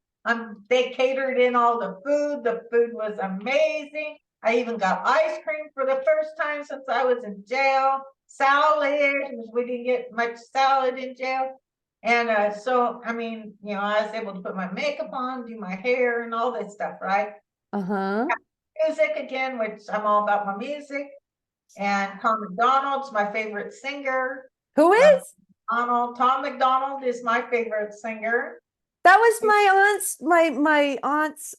They catered in all the food. The food was amazing. I even got ice cream for the first time since I was in jail. Salad, we didn't get much salad in jail. And so, I mean, I was able to put my makeup on, do my hair and all that stuff, right? Uh-huh. Music again, which I'm all about my music. And Tom McDonald's my favorite singer. Who is? Tom McDonald is my favorite singer. That was my aunt's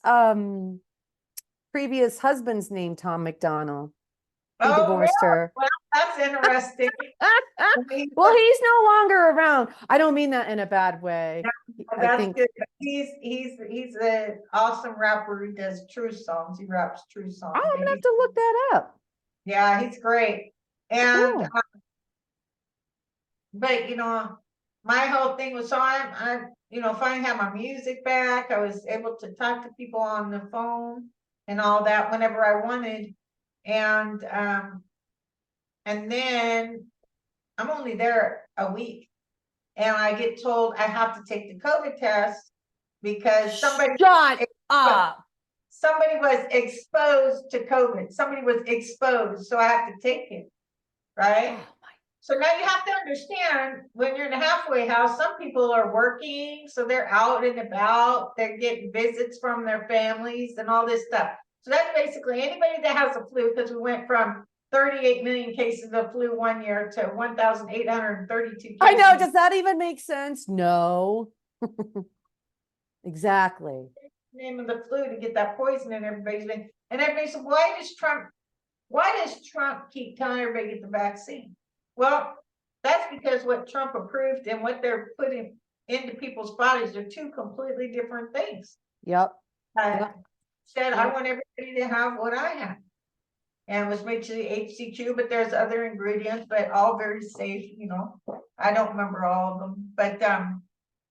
previous husband's name, Tom McDonald. He Oh, really? divorced her. Well, that's interesting. Well, he's no longer around. I don't mean that in a bad way. I That's think good. He's an awesome rapper. He does true songs. He raps true songs. I'm gonna have to look that up. Yeah, he's great. And Cool. but my whole thing was, so I'm finally had my music back. I was able to talk to people on the phone and all that whenever I wanted. And then I'm only there a week and I get told I have to take the COVID test because Shut up. somebody was exposed to COVID. Somebody was exposed, so I have to take it, right? Oh my. So now you have to understand when you're in a halfway house, some people are working, so they're out and about, they're getting visits from their families and all this stuff. So that's basically anybody that has a flu, because we went from 38 million cases of flu one year to 1,832 cases. I know. Does that even make sense? No. Exactly. Name of the flu to get that poison in everybody's vein. And everybody said, why does Trump keep telling everybody to get the vaccine? Well, that's because what Trump approved and what they're putting into people's bodies are two completely different things. Yep. Said, I want everybody to have what I have. And it was made to the HCQ, but there's other ingredients, but all very safe, I don't remember all of them.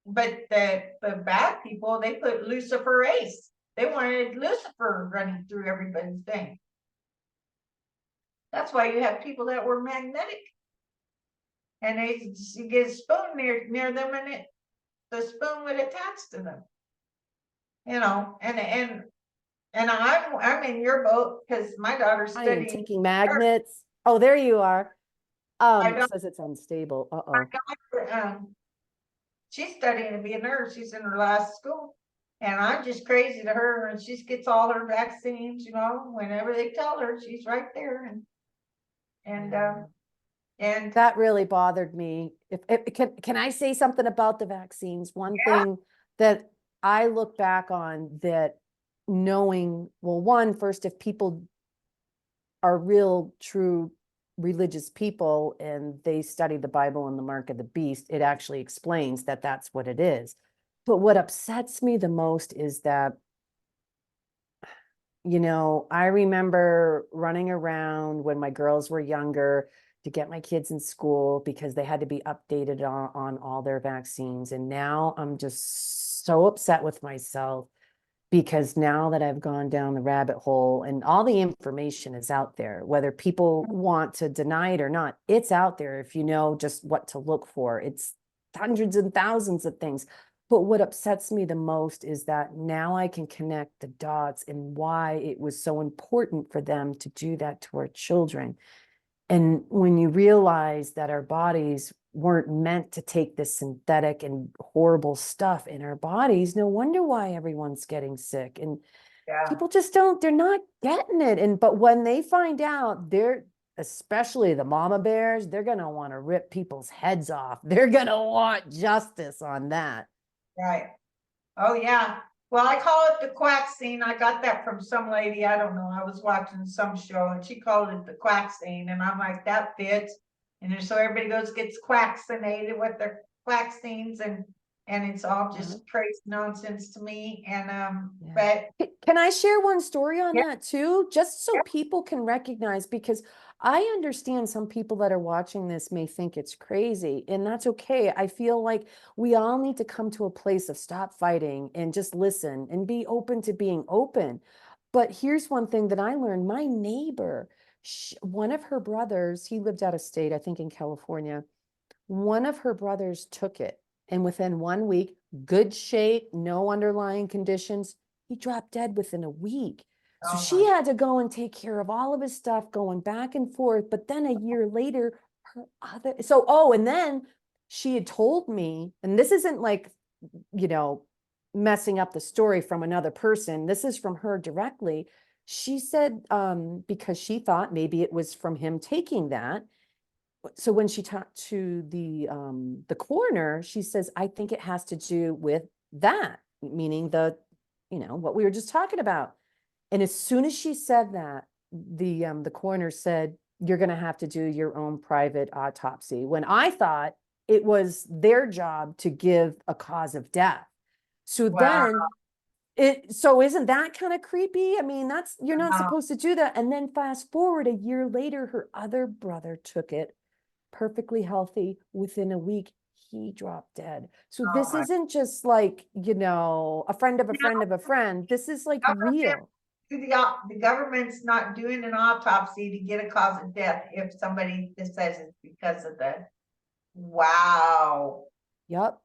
But the bad people, they put luciferase. They wanted Lucifer running through everybody's thing. That's why you have people that were magnetic. And you get a spoon near them and the spoon would attach to them. And I'm in your boat because my daughter's I am studying. taking magnets. Oh, there you are. It says it's unstable. My daughter, she's studying to be a nurse. She's in her last school. And I'm just crazy to her, and she gets all her vaccines, whenever they tell her, she's right there. And that really bothered me. If can I say something about the vaccines? One thing that I look back on that knowing, well, first, if people are real, true religious people and they study the Bible and the mark of the beast, it actually explains that that's what it is. But what upsets me the most is that, I remember running around when my girls were younger to get my kids in school because they had to be updated on all their vaccines. And now I'm just so upset with myself because now that I've gone down the rabbit hole and all the information is out there, whether people want to deny it or not, it's out there if you know just what to look for. It's hundreds and thousands of things. But what upsets me the most is that now I can connect the dots and why it was so important for them to do that to our children. And when you realize that our bodies weren't meant to take this synthetic and horrible stuff in our bodies, no wonder why everyone's getting sick. And people just they're not getting it. But when they find out, especially the mama bears, they're going to want to rip people's heads off. They're going to want justice on that. Right. Oh, yeah. Well, I call it the quack scene. I got that from some lady. I don't know. I was watching some show and she called it the quack scene. And I'm like, that fits. And then so everybody gets quaccinated with their quack scenes and it's all just crazy nonsense to me. And but can I share one story on yeah, that too? Just so people can recognize, because I understand some people that are watching this may think it's crazy, and that's okay. I feel like we all need to come to a place of stop fighting and just listen and be open to being open. But here's one thing that I learned. My neighbor, one of her brothers, he lived out of state, I think in California. One of her brothers took it, and within 1 week, good shape, no underlying conditions, he dropped dead within a week. So oh she my, had to go and take care of all of his stuff going back and forth. But then a year later, her other, so, oh, and then she had told me, and this isn't like, you know, messing up the story from another person. This is from her directly. She said, because she thought maybe it was from him taking that. So when she talked to the coroner, she says, I think it has to do with that, meaning what we were just talking about. And as soon as she said that, the coroner said, you're going to have to do your own private autopsy, when I thought it was their job to give a cause of death. So wow. then isn't that kind of creepy? I mean, you're not supposed to do that. And then fast forward a year later, her other brother took it, perfectly healthy. Within a week, he dropped dead. So Oh this my. isn't just like, a friend of a friend of a friend. This is like real. The government's not doing an autopsy to get a cause of death if somebody just says it's because of the, wow. Yep.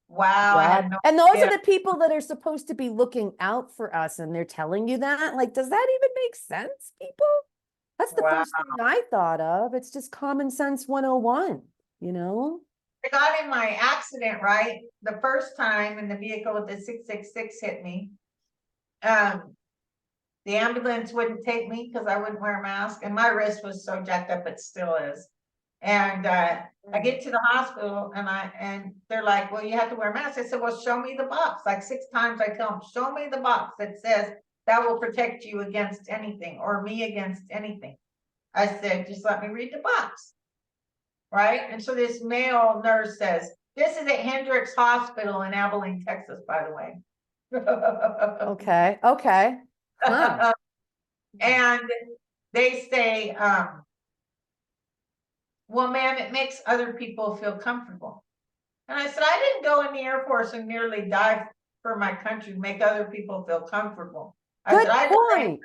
Wow, I had Yep. no And those are idea. the people that are supposed to be looking out for us, and they're telling you that. Like, does that even make sense, people? That's the Wow. first thing I thought of. It's just common sense 101, you know? I got in my accident, right? The first time in the vehicle with the 666 hit me. The ambulance wouldn't take me because I wouldn't wear a mask, and my wrist was so jacked up, it still is. And I get to the hospital and they're like, well, you have to wear a mask. I said, well, show me the box. Like 6 times I tell them, show me the box that says that will protect you against anything or me against anything. I said, just let me read the box. Right. And so this male nurse says, this is at Hendricks Hospital in Abilene, Texas, by the way. Okay. Okay. Huh. And they say, well, ma'am, it makes other people feel comfortable. And I said, I didn't go in the Air Force and nearly die for my country, make other people feel comfortable. I Good said, point.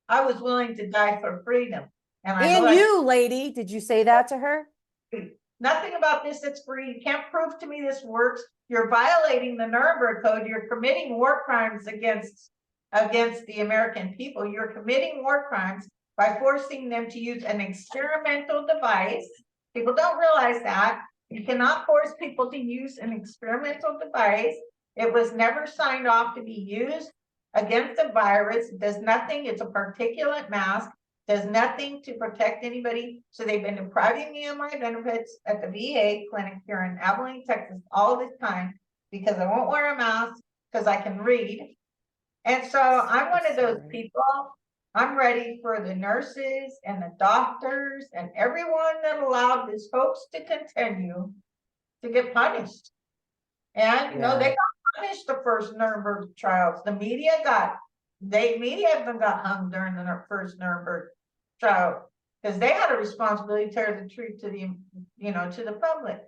I was willing to die for freedom. And I know And that's you, lady, did you say that to her? free. Nothing about this that's free. You can't prove to me this works. You're violating the Nuremberg Code. You're committing war crimes against the American people. You're committing war crimes by forcing them to use an experimental device. People don't realize that. You cannot force people to use an experimental device. It was never signed off to be used against a virus. It does nothing. It's a particulate mask. Does nothing to protect anybody. So they've been depriving me of my benefits at the VA clinic here in Abilene, Texas, all this time because I won't wear a mask because I can read. And so I'm one of those people. I'm ready for the nurses and the doctors and everyone that allowed this hoax to continue to get punished. And they got punished the first Nuremberg trials. The media of them got hung during the first Nuremberg trial because they had a responsibility to tell the truth to the public.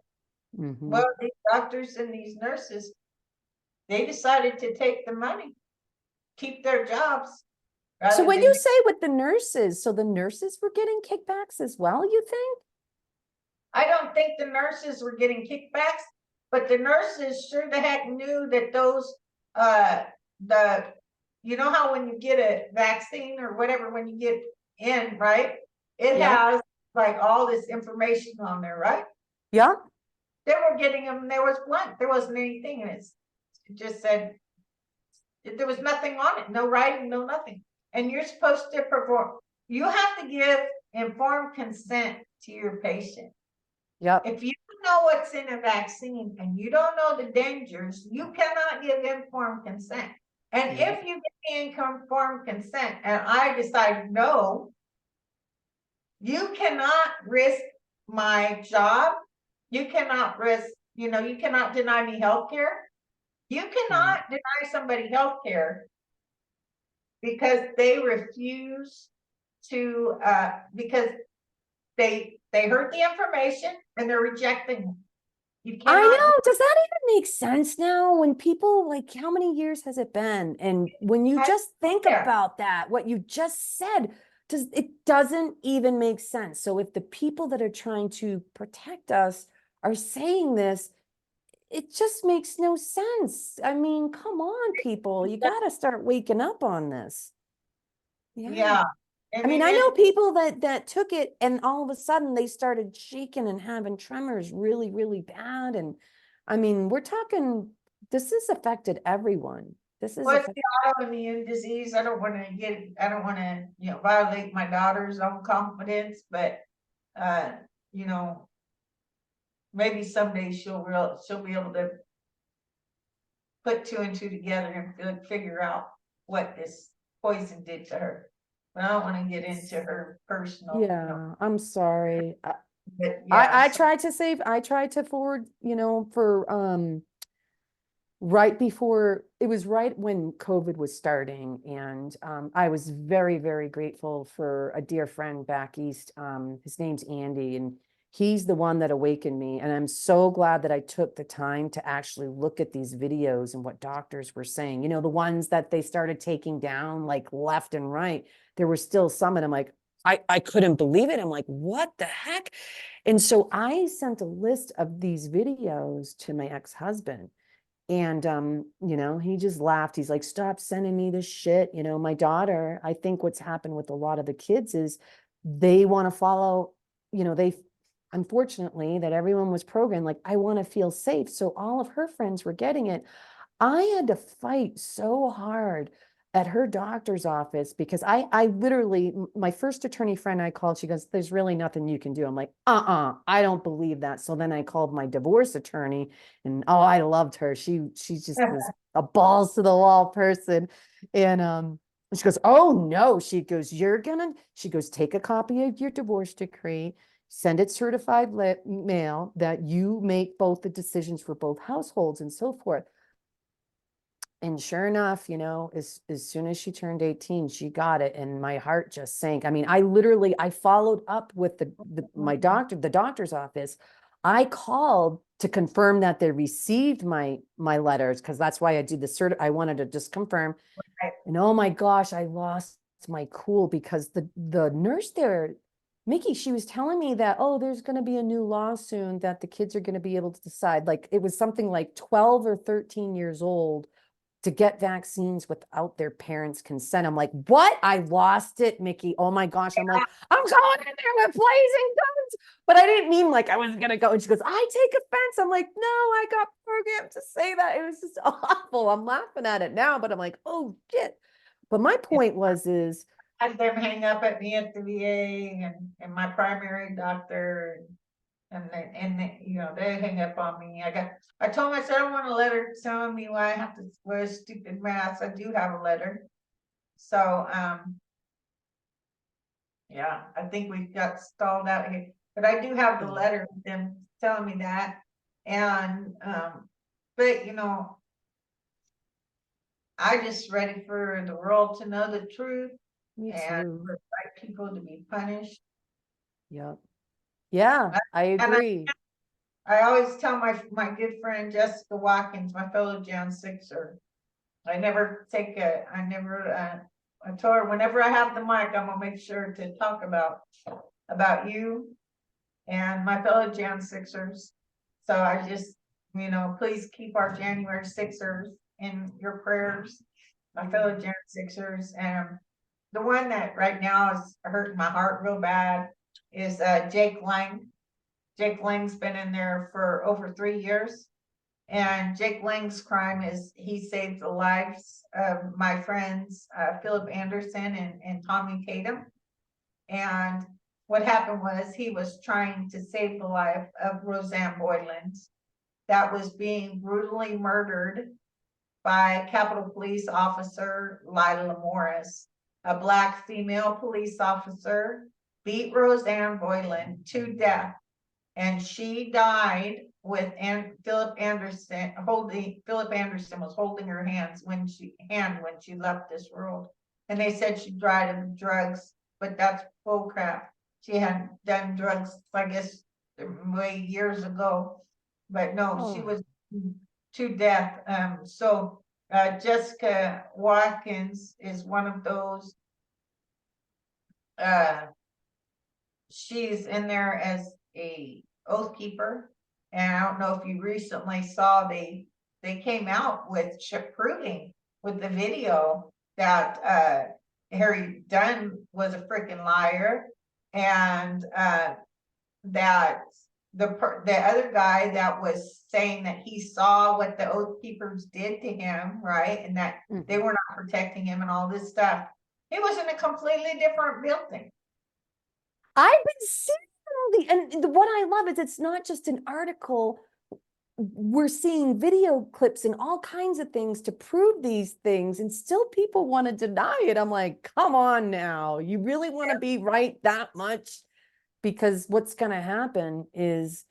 Well, these doctors and these nurses, they decided to take the money, keep their jobs. So when you say with the nurses, so the nurses were getting kickbacks as well, you think? I don't think the nurses were getting kickbacks, but the nurses sure the heck knew that those how when you get a vaccine or whatever, when you get in, right, it has like all this information on there, right? Yeah. They were getting them, there was blank, there wasn't anything in it. It just said there was nothing on it, no writing, no nothing. And you're supposed to perform, you have to give informed consent to your patient. Yep. If you don't know what's in a vaccine and you don't know the dangers, you cannot give informed consent. And if you give me informed consent and I decide no, you cannot risk my job. You cannot risk, you cannot deny me health care. You cannot deny somebody health care because they refuse to, because they heard the information and they're rejecting it. You I cannot. know. Does that even make sense now? When people, like, how many years has it been? And when you just think about that, what you just said, it doesn't even make sense. So if the people that are trying to protect us are saying this, it just makes no sense. I mean, come on, people, you got to start waking up on this. Yeah. I mean, I know people that took it and all of a sudden they started shaking and having tremors really, really bad. And I mean, we're talking, this has affected everyone. This is What's the autoimmune disease? I don't want to violate my daughter's own confidence, but you know, maybe someday she'll be able to put two and two together and figure out what this poison did to her. But I don't want to get into her personal. Yeah, I'm sorry. But yeah, I tried to forward, for right before, it was right when COVID was starting. And I was very, very grateful for a dear friend back east. His name's Andy, and he's the one that awakened me. And I'm so glad that I took the time to actually look at these videos and what doctors were saying, the ones that they started taking down like left and right. There were still some, and I'm like, I couldn't believe it. I'm like, what the heck? And so I sent a list of these videos to my ex-husband. And, he just laughed. He's like, stop sending me this shit. My daughter, I think what's happened with a lot of the kids is they want to follow, unfortunately, that everyone was programmed, like, I want to feel safe. So all of her friends were getting it. I had to fight so hard at her doctor's office because I literally, my first attorney friend I called, she goes, there's really nothing you can do. I'm like, I don't believe that. So then I called my divorce attorney, and I loved her. She's just this a balls to the wall person. And she goes, oh no, she goes, she goes, take a copy of your divorce decree, send it certified mail that you make both the decisions for both households and so forth. And sure enough, as soon as she turned 18, she got it. And my heart just sank. I mean, I followed up with the doctor's office. I called to confirm that they received my letters, because that's why I did I wanted to just confirm. And oh my gosh, I lost my cool because the nurse there, Micki, she was telling me that, there's going to be a new law soon that the kids are going to be able to decide. Like, it was something like 12 or 13 years old to get vaccines without their parents' consent. I'm like, what? I lost it, Micki. Oh my gosh. I'm like, I'm going in there with blazing guns. But I didn't mean like I wasn't going to go. And she goes, I take offense. I'm like, no, I got programmed to say that. It was just awful. I'm laughing at it now, but I'm like, oh shit. But my point is, had them hang up at me at the VA and my primary doctor, and they hang up on me. I told myself I don't want a letter telling me why I have to wear a stupid mask. I do have a letter. So yeah, I think we got stalled out here. But I do have the letter with them telling me that. And but I just ready for the world to know the truth. me and too. for right people to be punished. Yep. Yeah, I agree. I always tell my good friend Jessica Watkins, my fellow Jan Sixer, I told her whenever I have the mic, I'm gonna make sure to talk about you and my fellow Jan Sixers. So I just, please keep our January Sixers in your prayers, my fellow Jan Sixers. And the one that right now is hurting my heart real bad is Jake Lang. Jake Lang's been in there for over 3 years. And Jake Lang's crime is he saved the lives of my friends, Philip Anderson and Tommy Tatum. And what happened was he was trying to save the life of Roseanne Boylan that was being brutally murdered by Capitol Police Officer Lila Morris. A Black female police officer beat Roseanne Boylan to death, and she died with Philip Anderson was holding her hand when she left this world. And they said she died of drugs, but that's bull crap. She had done drugs, I guess, way years ago. But no, she was to death. So Jessica Watkins is one of those. She's in there as a oath keeper, and I don't know if you recently saw they came out with proving with the video that Harry Dunn was a freaking liar, and that the other guy that was saying that he saw what the oath keepers did to him, right, and that they were not protecting him and all this stuff. He was in a completely different building. I've been seeing and what I love is it's not just an article. We're seeing video clips and all kinds of things to prove these things, and still people want to deny it. I'm like, come on now, you really want to be right that much? Because what's going to happen is,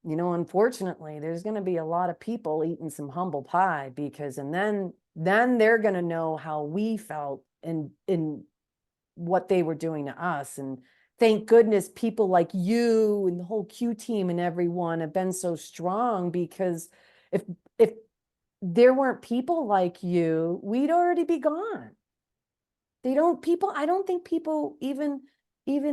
you know, unfortunately, there's going to be a lot of people eating some humble pie, because, and then they're going to know how we felt in what they were doing to us. And thank goodness people like you and the whole Q team and everyone have been so strong, because if there weren't people like you, we'd already be gone. I don't think people even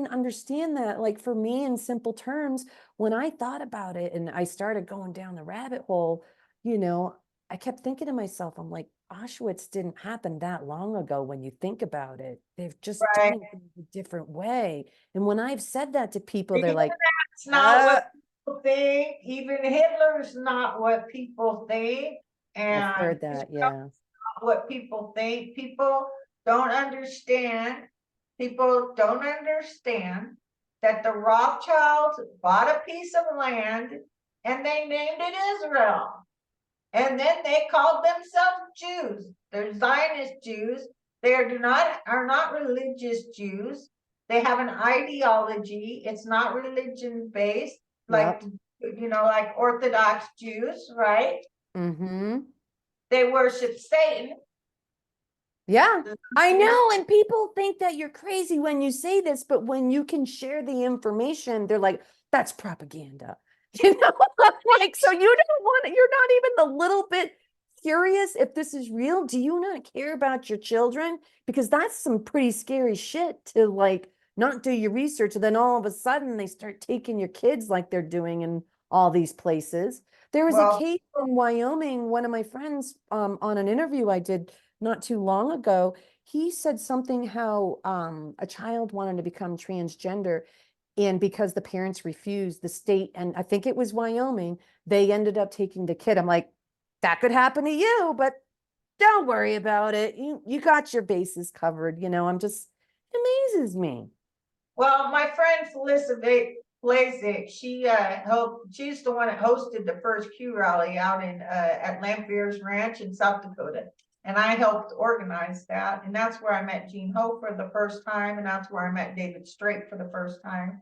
understand that. Like, for me, in simple terms, when I thought about it and I started going down the rabbit hole, you know, I kept thinking to myself, I'm like, Auschwitz didn't happen that long ago when you think about it. They've just done it a different way. And when I've said that to people, they're like, that's not what people think. Even Hitler's not what people think. And I've heard that, yeah. What people think. People don't understand. People don't understand that the Rothschilds bought a piece of land and they named it Israel. And then they called themselves Jews. They're Zionist Jews. They are not religious Jews. They have an ideology. It's not religion based, like, you know, like Orthodox Jews, right? Mm-hmm. They worship Satan. Yeah, I know. And people think that you're crazy when you say this, but when you can share the information, they're like, that's propaganda. You know, like, so you don't want it. You're not even a little bit curious if this is real. Do you not care about your children? Because that's some pretty scary shit to, like, not do your research, and then all of a sudden they start taking your kids like they're doing in all these places. There was a case in Wyoming, one of my friends, on an interview I did not too long ago, he said something how a child wanted to become transgender, and because the parents refused, the state, and I think it was Wyoming, they ended up taking the kid. I'm like, that could happen to you, but don't worry about it. You got your bases covered. You know, it amazes me. Well, my friend Felicity Blazek, she's the one that hosted the first Q rally out in at Lamphere's Ranch in South Dakota. And I helped organize that. And that's where I met Jean Ho for the first time. And that's where I met David Straight for the first time.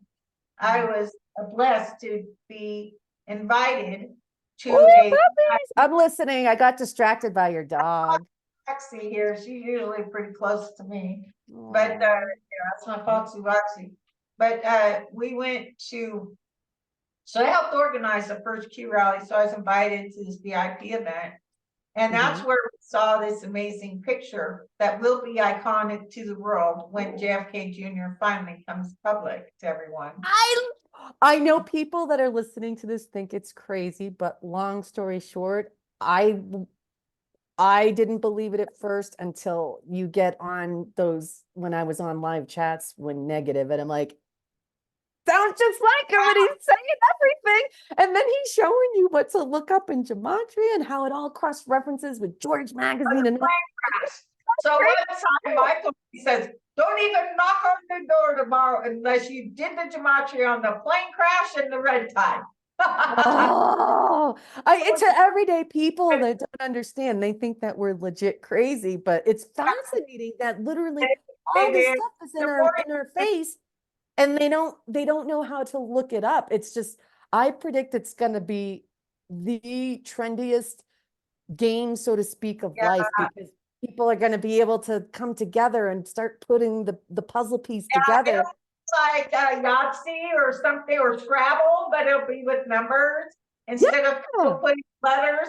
I was blessed to be invited to I'm listening. I got distracted by your dog. Foxy here. She's usually pretty close to me. But yeah, that's my Foxy Roxy. But we went to, so I helped organize the first Q rally. So I was invited to this VIP event. And that's where we saw this amazing picture that will be iconic to the world when JFK Jr. finally comes public to everyone. I know people that are listening to this think it's crazy, but long story short, I didn't believe it at first until you get on those, when I was on live chats when negative, and I'm like, sounds just like him, and he's saying everything. And then he's showing you what to look up in gematria and how it all cross references with George Magazine and all. So one time Michael says, Don't even knock on the door tomorrow unless you did the gematria on the plane crash and the red tide. Oh, it's everyday people that don't understand. They think that we're legit crazy, but it's fascinating that literally all It this is. stuff is The more in our face, and they don't know how to look it up. It's just I predict it's going to be the trendiest game, so to speak, of yeah, life because people are going to be able to come together and start putting the puzzle piece together. like Yahtzee or something or Scrabble, but it'll be with numbers instead of Yeah. putting letters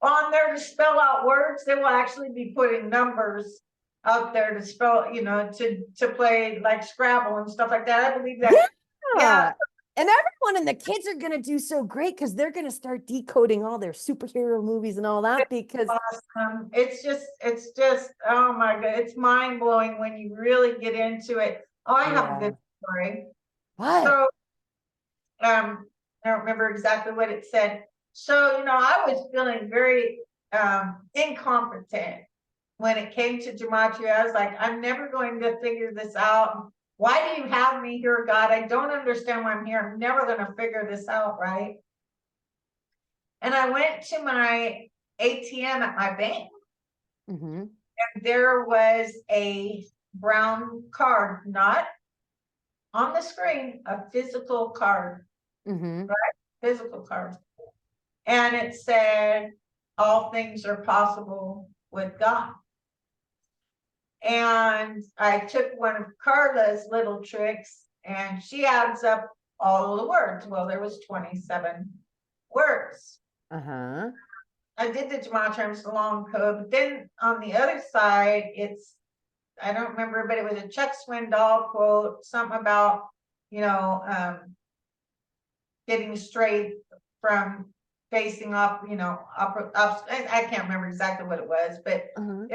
on there to spell out words. They will actually be putting numbers out there to spell, to play like Scrabble and stuff like that. I believe that. Yeah. Yeah. And everyone and the kids are going to do so great because they're going to start decoding all their superhero movies and all that because Awesome. It's just, oh my God, it's mind blowing when you really get into it. Oh, I have a yeah. good story. What? So, I don't remember exactly what it said. So, I was feeling very incompetent when it came to gematria. I was like, I'm never going to figure this out. Why do you have me here, God? I don't understand why I'm here. I'm never going to figure this out, right? And I went to my ATM at my bank. Mm-hmm. And there was a brown card, not on the screen, a physical card, Mm-hmm. physical card. And it said, all things are possible with God. And I took one of Carla's little tricks and she adds up all the words. Well, there was 27 words. Uh-huh. I did the gematria, the long code, but then on the other side, I don't remember, but it was a Chuck Swindoll quote, something about, getting straight from facing up, up. I can't remember exactly what it was, but Uh-huh.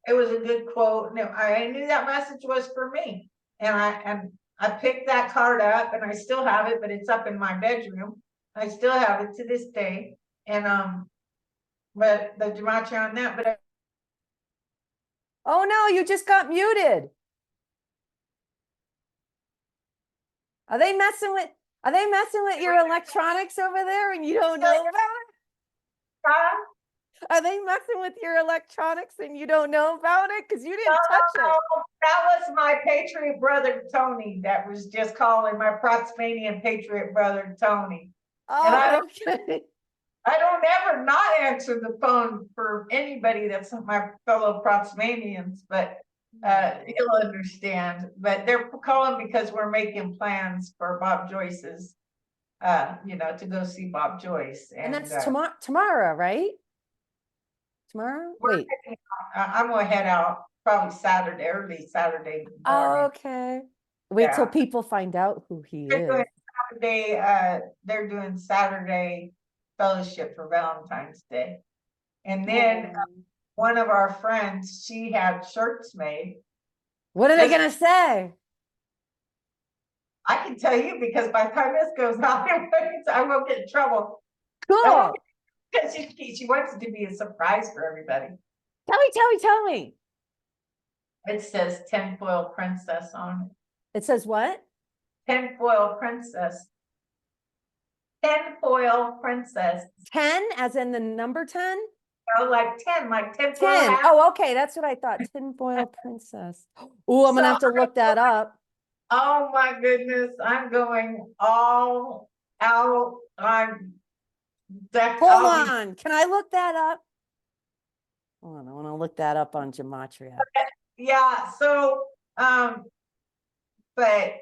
it was a good quote. And I knew that message was for me. And I picked that card up and I still have it, but it's up in my bedroom. I still have it to this day. And but the gematria on that, but Oh no, you just got muted. Are they messing with your electronics over there and you don't know about it? Are they messing with your electronics and you don't know about it? Because you didn't touch it. that was my patriot brother Tony that was just calling, my Proxmanian patriot brother Tony. And Oh, okay. I don't ever not answer the phone for anybody that's my fellow Proxmanians, but he'll understand. But they're calling because we're making plans for Bob Joyce's, to go see Bob Joyce. And And that's tomorrow, right? Tomorrow? Wait. I'm gonna head out probably Saturday, early Saturday morning. Oh, okay. Wait till Yeah. people find out who he They're doing is. they're doing Saturday fellowship for Valentine's Day. And then Oh. one of our friends, she had shirts made. What are they gonna say? I can tell you because by the time this goes out, I won't get in trouble. Cool. Because she wants it to be a surprise for everybody. Tell me. It says tinfoil princess on it. It says what? Tinfoil princess. Tinfoil princess. 10 as in the number 10? Like 10, like tinfoil 10. hat. Oh, okay. That's what I thought. Tinfoil princess. Oh, I'm gonna have to look that up. Oh my goodness, I'm going all out. I'm decked. Hold on. Can I look that up? Hold on. I want to look that up on gematria. Yeah, so but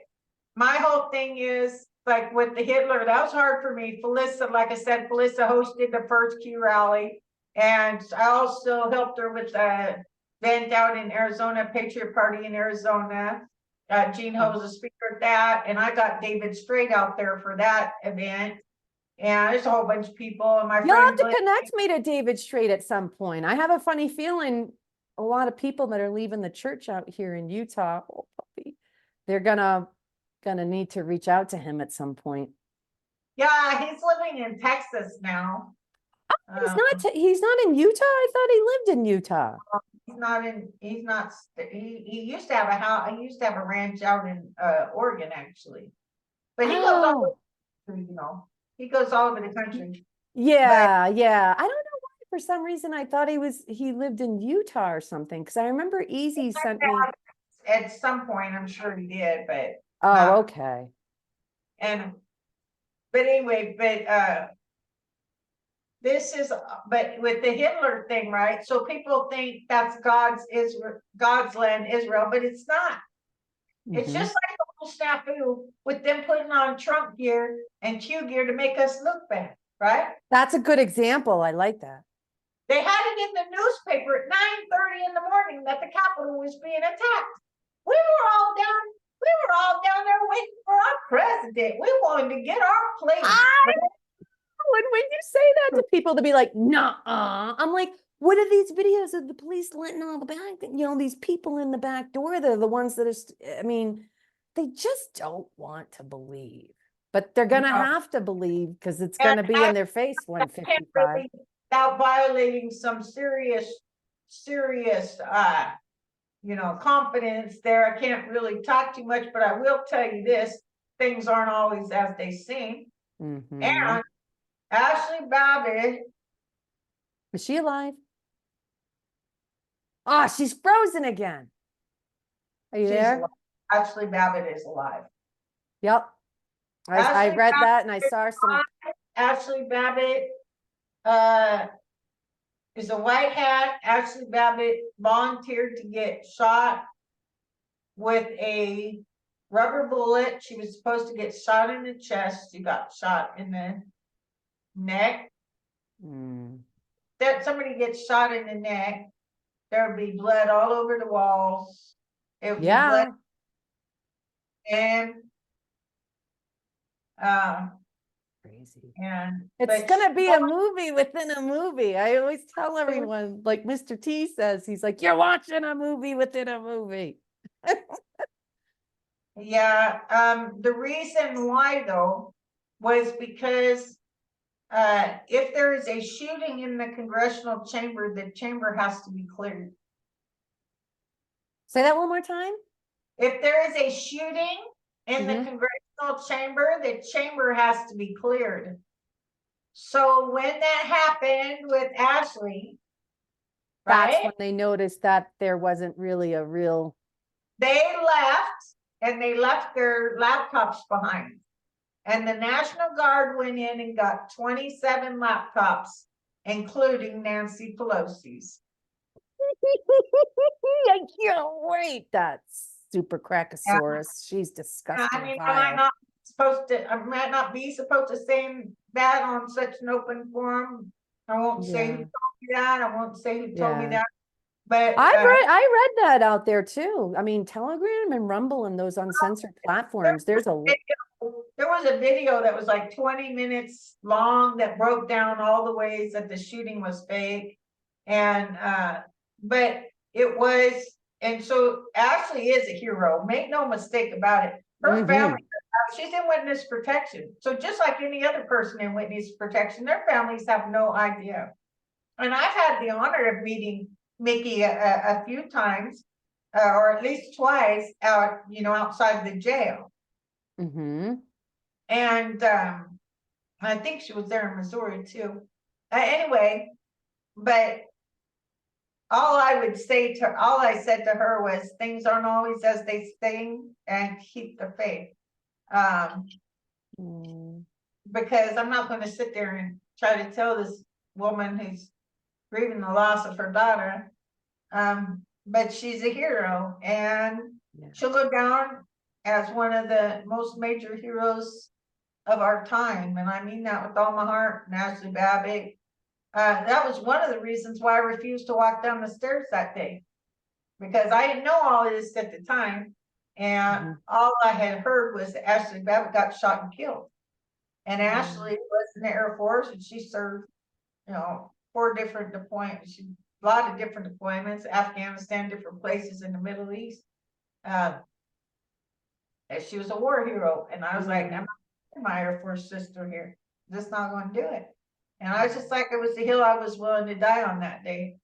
my whole thing is like with the Hitler, that was hard for me. Felissa, like I said, Felissa hosted the first Q rally, and I also helped her with the event out in Arizona, Patriot Party in Arizona. Gene Ho was a speaker at that, and I got David Strait out there for that event. And there's a whole bunch of people, and my You'll have friend to connect me to David Strait at some point. I have a funny feeling a lot of people that are leaving the church out here in Utah, oh, puppy, they're gonna need to reach out to him at some point. Yeah, he's living in Texas now. He's not in Utah. I thought he lived in Utah. he used to have a house, he used to have a ranch out in Oregon actually. But he goes all Oh, over, he goes all over the country. yeah, yeah. I don't know why for some reason I thought he lived in Utah or something. Cause I remember Easy sent me. At some point, I'm sure he did, but Oh, okay. and but anyway, but with the Hitler thing, right? So people think that's God's land, Israel, but it's not. It's Mhm. just like the whole snafu with them putting on Trump gear and Q gear to make us look bad, right? That's a good example. I like that. They had it in the newspaper at 9:30 in the morning that the Capitol was being attacked. We were all down there waiting for our president. We wanted to get our place. When you say that to people to be like, nah, I'm like, what are these videos of the police letting all the back, these people in the back door? They're the ones that are, I mean, they just don't want to believe, but they're going to have to believe because it's going to be in their face 155. Without violating some serious, confidence there. I can't really talk too much, but I will tell you this, things aren't always as they seem. And Ashley Babbitt. Is she alive? Oh, she's frozen again. Are you there? Alive. Ashley Babbitt is alive. Yep. I read that and I saw some. Ashley Babbitt is a white hat. Ashley Babbitt volunteered to get shot with a rubber bullet. She was supposed to get shot in the chest. She got shot in the neck. That somebody gets shot in the neck, there would be blood all over the walls. It would be blood. And crazy. And it's gonna be a movie within a movie. I always tell everyone, like Mr. T says, he's like, you're watching a movie within a movie. Yeah, the reason why though was because if there is a shooting in the congressional chamber, the chamber has to be cleared. Say that one more time. If there is a shooting in the congressional chamber, the chamber has to be cleared. So when that happened with Ashley, that's when they noticed that there wasn't really a real. They left and they left their laptops behind. And the National Guard went in and got 27 laptops, including Nancy Pelosi's. I can't wait. That's super crackosaurus. She's disgusting. I mean, I might not be supposed to say that on such an open forum. I won't say who told me that. I won't say who told me that. But I read that out there too. I mean, Telegram and Rumble and those uncensored platforms. There was a video that was like 20 minutes long that broke down all the ways that the shooting was fake. And but it was, and so Ashley is a hero. Make no mistake about it. Her family, she's in witness protection. So just like any other person in witness protection, their families have no idea. And I've had the honor of meeting Micki a few times, or at least twice out, outside the jail. And I think she was there in Missouri too. Anyway, but all I said to her was things aren't always as they seem and keep the faith. Because I'm not going to sit there and try to tell this woman who's grieving the loss of her daughter, but she's a hero and she'll go down as one of the most major heroes of our time. And I mean that with all my heart. And Ashley Babbitt, that was one of the reasons why I refused to walk down the stairs that day, because I didn't know all of this at the time. And all I had heard was that Ashley Babbitt got shot and killed. And Ashley was in the Air Force and she served, 4 different deployments, a lot of different deployments, Afghanistan, different places in the Middle East. And she was a war hero. And I was like, I'm not my Air Force sister here. I'm just not going to do it. And I was just like, it was the hill I was willing to die on that day.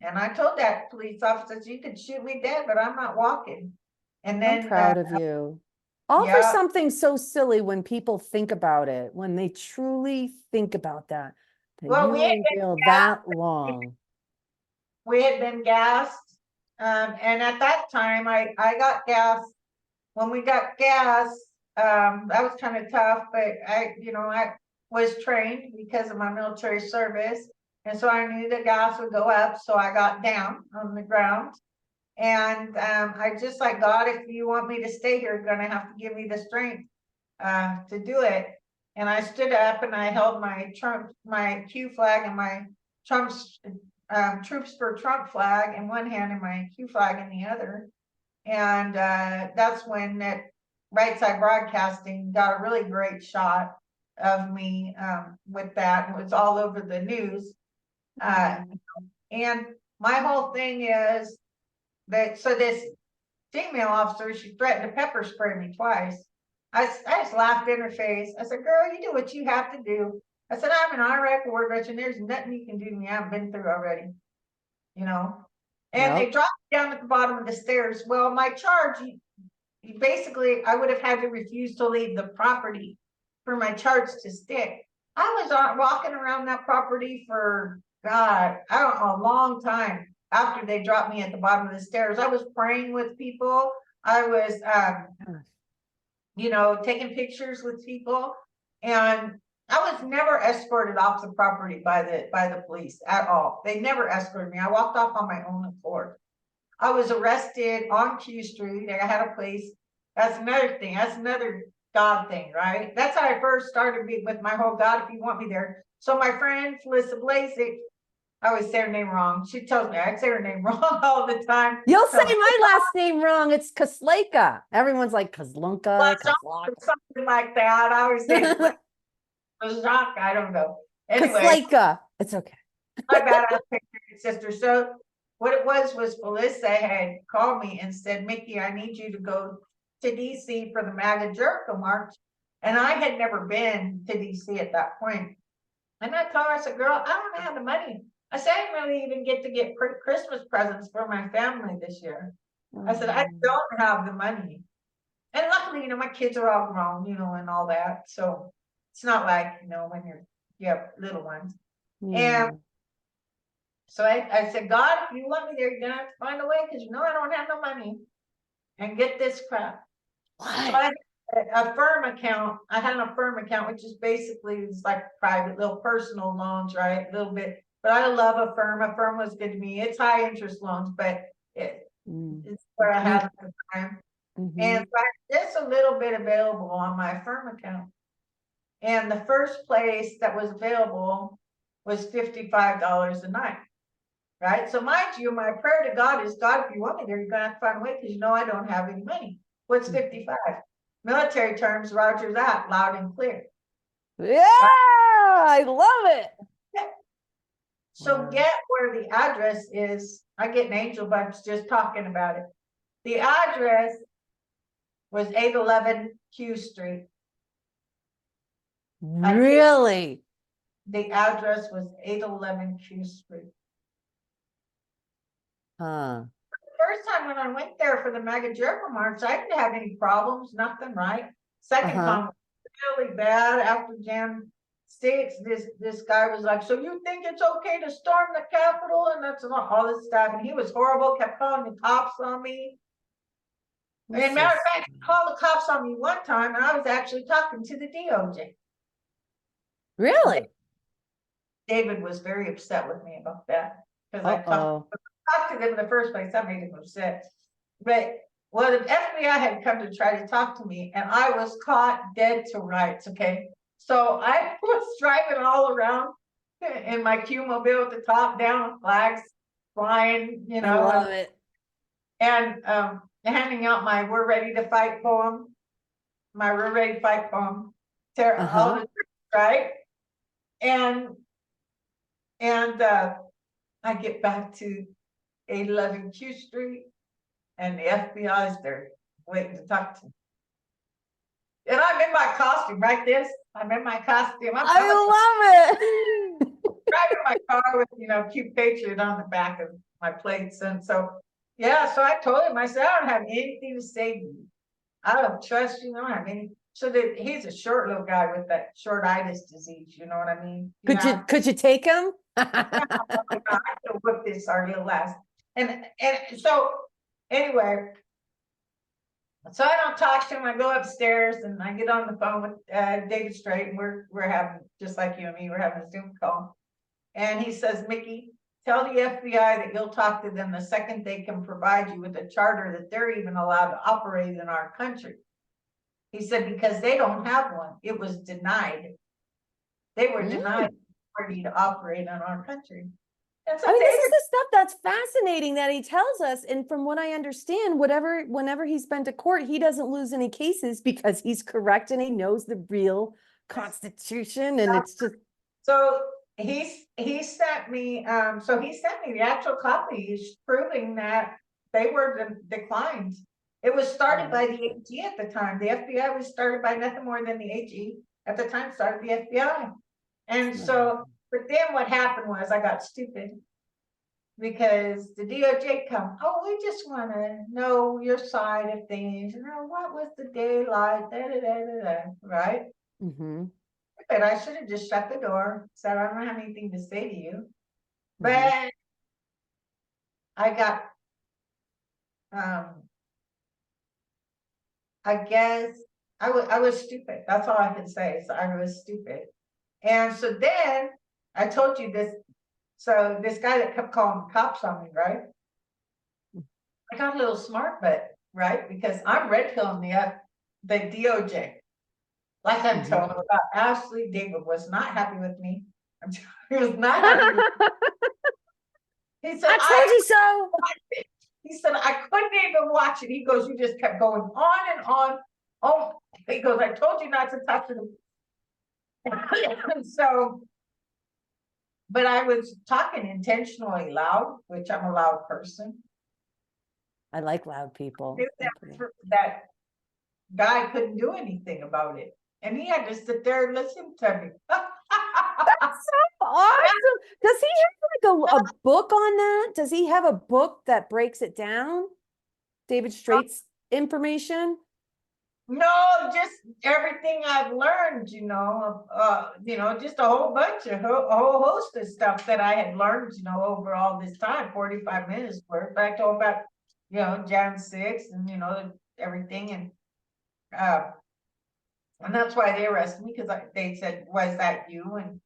And I told that police officer, you could shoot me dead, but I'm not walking. And I'm then, proud of you. All for yeah, something so silly when people think about it, when they truly think about that, that well, you were in jail that long. we had been gassed. And at that time, I got gas. When we got gas, that was kind of tough, but I was trained because of my military service. And so I knew the gas would go up. So I got down on the ground. And I just like, God, if you want me to stay here, you're going to have to give me the strength to do it. And I stood up and I held my Q flag and my Trump's Troops for Trump flag in one hand and my Q flag in the other. And that's when that Right Side Broadcasting got a really great shot of me with that. It was all over the news. And my whole thing is that, so this female officer, she threatened to pepper spray me twice. I just laughed in her face. I said, girl, you do what you have to do. I said, I'm an Iraq war veteran. There's nothing you can do to me. I've been through already, you know. And they dropped me down at the bottom of the stairs. Well, my charge, basically, I would have had to refuse to leave the property for my charge to stick. I was walking around that property for, God, I don't know, a long time after they dropped me at the bottom of the stairs. I was praying with people. I was, taking pictures with people. And I was never escorted off the property by the police at all. They never escorted me. I walked off on my own accord. I was arrested on Q Street. I had a place. That's another thing. That's another God thing, right? That's how I first started with my whole God, if you want me there. So my friend Felissa Blasick, I always say her name wrong. She tells me I say her name wrong all the time. You'll say my last name wrong. It's Kasleka. Everyone's like Kozlunka, Kozlak. Something like that. I always say Kozlak. I don't know. Anyway, Kasleka. It's okay. my bad. I picked your sister. So what it was Felissa had called me and said, Micki, I need you to go to DC for the MAGA Jericho March. And I had never been to DC at that point. And I told her, I said, girl, I don't have the money. I said, I didn't really even get to get Christmas presents for my family this year. I said, I don't have the money. And luckily, my kids are all grown, and all that. So it's not like, when you have little ones. And so I said, God, if you want me there, you're going to have to find a way because I don't have no money. And get this crap. So I had a firm account. I had an affirm account, which is basically it's like private, little personal loans, right? A little bit. But I love Affirm. Affirm was good to me. It's high interest loans, but it's where I had at the time. And so I had just a little bit available on my Affirm account. And the first place that was available was $55 a night. Right. So mind you, my prayer to God is, God, if you want me there, you're gonna have to find a way because I don't have any money. What's 55? Military terms, Roger that, loud and clear. Yeah, I love it. So get where the address is. I get an angel bunch just talking about it. The address was 811 Q Street. Really? The address was 811 Q Street. Huh. First time when I went there for the MAGA Jericho March, I didn't have any problems, nothing, right? Second time was really bad after Jan 6. This guy was like, so you think it's okay to storm the Capitol? And that's all this stuff. And he was horrible, kept calling the cops on me. And matter of fact, he called the cops on me one time, and I was actually talking to the DOJ. Really? David was very upset with me about that. Because I talked to them in the first place, that made him upset. But the FBI had come to try to talk to me, and I was caught dead to rights. Okay, so I was driving all around in my Q mobile at the top down, flags flying, I love it. And handing out my "We're Ready to Fight" poem, my "We're Ready to Fight" poem to all the troops, right? And I get back to 811 Q Street, and the FBI is there waiting to talk to me. And I'm in my costume, right? I'm in my costume. I love it. Driving my car with, cute Patriot on the back of my plates. And so, yeah, so I told him, I said, I don't have anything to say to you. I don't trust you. I don't have any. So that he's a short little guy with that short-itis disease. You know what I mean? Could you take him? I could have whipped this our little ass. And so anyway, so I don't talk to him. I go upstairs and I get on the phone with David Strait, and we're having, just like you and me, we're having a Zoom call. And he says, Micki, tell the FBI that you'll talk to them the second they can provide you with a charter that they're even allowed to operate in our country. He said, because they don't have one. It was denied. They were denied the authority to operate in our country. And so I mean, this is the stuff that's fascinating that he tells us. And from what I understand, whenever he's been to court, he doesn't lose any cases because he's correct and he knows the real Constitution. And it's just. So he sent me the actual copies proving that they were declined. It was started by the AG at the time. The FBI was started by nothing more than the AG at the time, started the FBI. And so, but then what happened was I got stupid because the DOJ come, oh, we just want to know your side of things. What was the day like? Right? Mm-hmm. But I should have just shut the door, said I don't have anything to say to you. But I got, I guess I was stupid. That's all I can say. So I was stupid. And so then I told you this. So this guy that kept calling the cops on me, right? I got a little smart, but right, because I'm red pilling the DOJ. Like I'm telling him about Ashley, David was not happy with me. He was not happy with me. He said, I told you so. He said, I couldn't even watch it. He goes, you just kept going on and on. Oh, he goes, I told you not to touch it. So, but I was talking intentionally loud, which I'm a loud person. I like loud people. That guy couldn't do anything about it. And he had to sit there and listen to me. That's so awesome. Does he have like a book on that? Does he have a book that breaks it down? David Strait's information? No, just everything I've learned, just a whole bunch of a whole host of stuff that I had learned, over all this time, 45 minutes worth. I told about, Jan 6 and, everything. And that's why they arrested me, because they said, was that you? And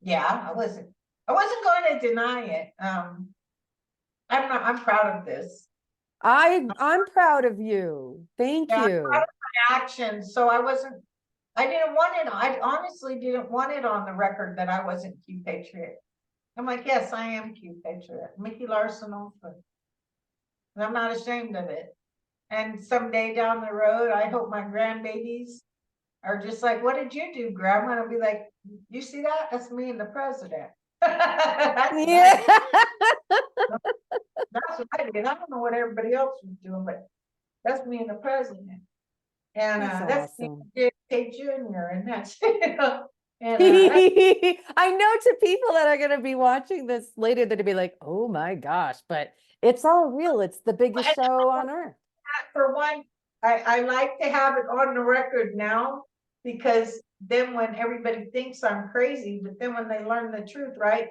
yeah, I wasn't going to deny it. I'm proud of this. I'm proud of you. Thank you. I'm proud of my actions. So I didn't want it. I honestly didn't want it on the record that I wasn't Q Patriot. I'm like, yes, I am Q Patriot. Micki Larson also. And I'm not ashamed of it. And someday down the road, I hope my grandbabies are just like, what did you do, Grandma? And I'll be like, you see that? That's me and the president. That's what I did. I don't know what everybody else was doing, but that's me and the president. And that's awesome. JFK Jr. And that's I know to people that are going to be watching this later, that'll be like, oh my gosh, but it's all real. It's the biggest show on earth. For one, I like to have it on the record now, because then when everybody thinks I'm crazy, but then when they learn the truth, right,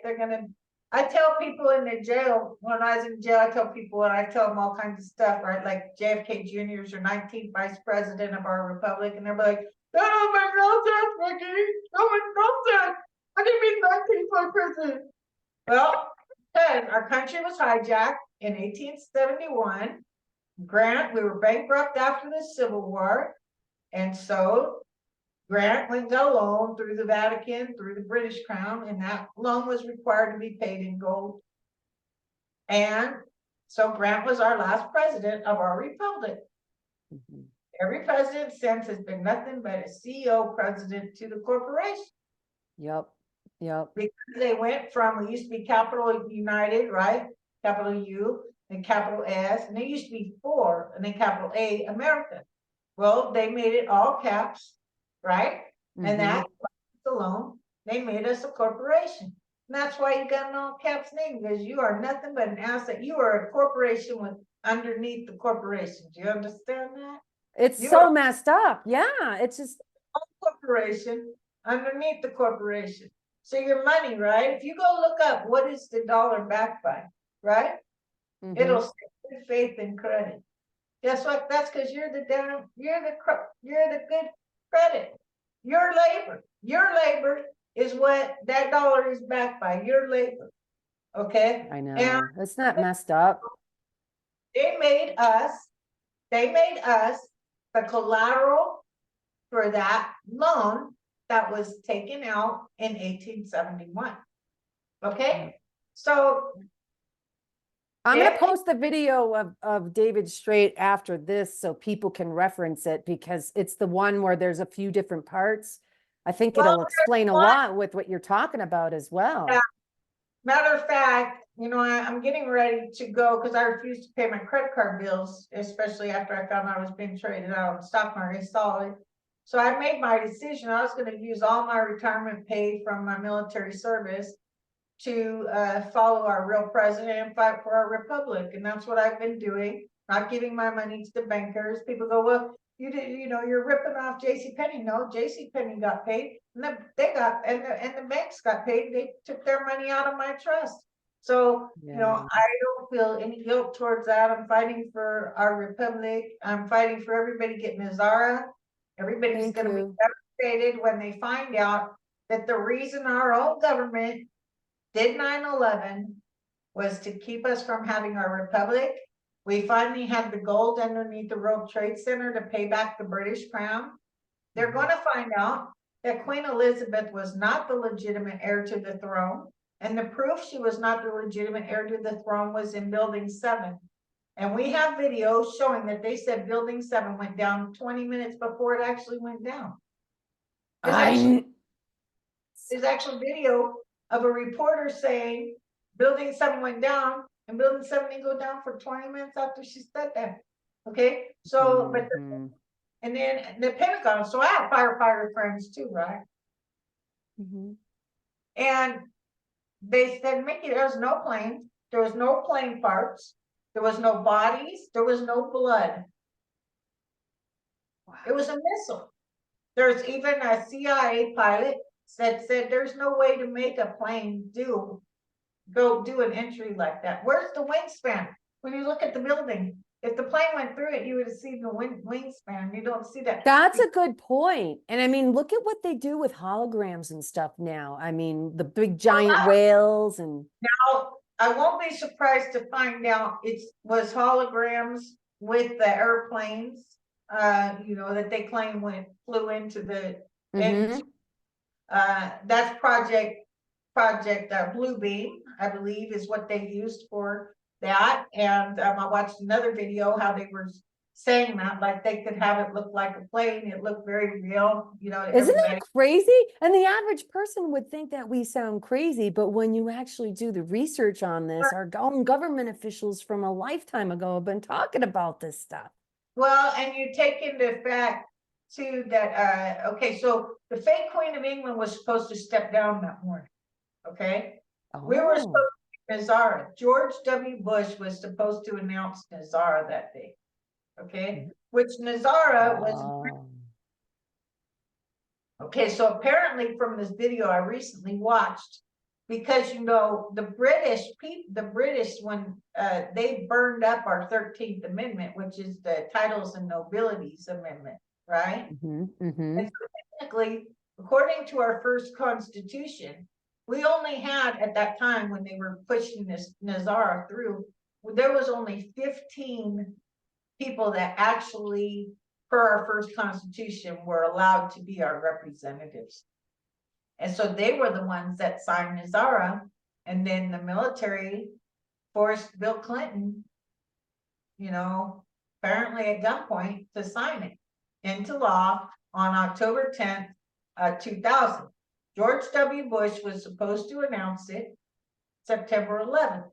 I tell people in the jail, when I was in jail, I tell them all kinds of stuff, right? Like JFK Jr. is your 19th vice president of our republic. And they're like, oh my nonsense, Micki. Oh my nonsense. I didn't mean 19th vice president. Well, our country was hijacked in 1871. We were bankrupt after the Civil War. And so Grant went and got a loan through the Vatican, through the British Crown, and that loan was required to be paid in gold. And so Grant was our last president of our republic. Every president since has been nothing but a CEO president to the corporation. Yep. Because they went from, we used to be Capital United, right? Capital U, then capital S, and they used to be 4, and then capital A, America. Well, they made it all caps, right? And that alone, they made us a corporation. And that's why you got an all caps name, because you are nothing but an asset. You are a corporation with underneath the corporation. Do you understand that? It's You so are messed up. Yeah, it's just a corporation underneath the corporation. So your money, right? If you go look up what is the dollar backed by, right? It'll say good faith and credit. Guess what? That's because you're the good credit. Your labor is what that dollar is backed by. Your labor, okay? I And know. It's not messed up. they made us, the collateral for that loan that was taken out in 1871. Okay, so I'm going to if post the video of David Straight after this so people can reference it because it's the one where there's a few different parts. I think well, it'll explain a lot with what you're talking about as well. yeah. Matter of fact, I'm getting ready to go because I refused to pay my credit card bills, especially after I found out I was being traded out on the stock market solid. So I made my decision. I was going to use all my retirement pay from my military service to follow our real president and fight for our republic. And that's what I've been doing, not giving my money to the bankers. People go, well, you're ripping off JCPenney. No, JCPenney got paid, and the banks got paid. They took their money out of my trust. So, I don't feel any guilt towards that. I'm fighting for our republic. I'm fighting for everybody getting a Zara. Everybody's going to be devastated when they find out that the reason our own government did 9/11 was to keep us from having our republic. We finally had the gold underneath the World Trade Center to pay back the British crown. They're going to find out that Queen Elizabeth was not the legitimate heir to the throne. And the proof she was not the legitimate heir to the throne was in Building 7. And we have videos showing that they said Building 7 went down 20 minutes before it actually went down. There's actual video of a reporter saying Building 7 went down, and Building 7 didn't go down for 20 minutes after she said that. Okay, so and then the Pentagon. So I have firefighter friends too, right? And they said, Micki, there was no plane, there was no plane parts, there was no bodies, there was no blood. Wow. It was a missile. There's even a CIA pilot that said there's no way to make a plane go do an entry like that. Where's the wingspan? When you look at the building, if the plane went through it, you would have seen the wingspan. You don't see that. That's a good point. And I mean, look at what they do with holograms and stuff now. I mean, the big giant whales and now I won't be surprised to find out it was holograms with the airplanes, that they claim flew into the that's Project Bluebeam, I believe, is what they used for that. And I watched another video how they were saying that, like they could have it look like a plane. It looked very real, Isn't that crazy? And the average person would think that we sound crazy, but when you actually do the research on this, our own government officials from a lifetime ago have been talking about this stuff. Well, and you take into fact too that okay, so the fake Queen of England was supposed to step down that morning. Okay, we were supposed to Nazara. George W. Bush was supposed to announce Nazara that day. Okay, which Nazara was. Okay, so apparently from this video I recently watched, because the British when they burned up our 13th Amendment, which is the Titles and Nobilities Amendment, right? And so technically, according to our first Constitution, we only had at that time when they were pushing this Nazara through, there was only 15 people that actually, per our first Constitution, were allowed to be our representatives. And so they were the ones that signed Nazara, and then the military forced Bill Clinton, apparently at gunpoint to sign it into law on October 10th, 2000. George W. Bush was supposed to announce it September 11th.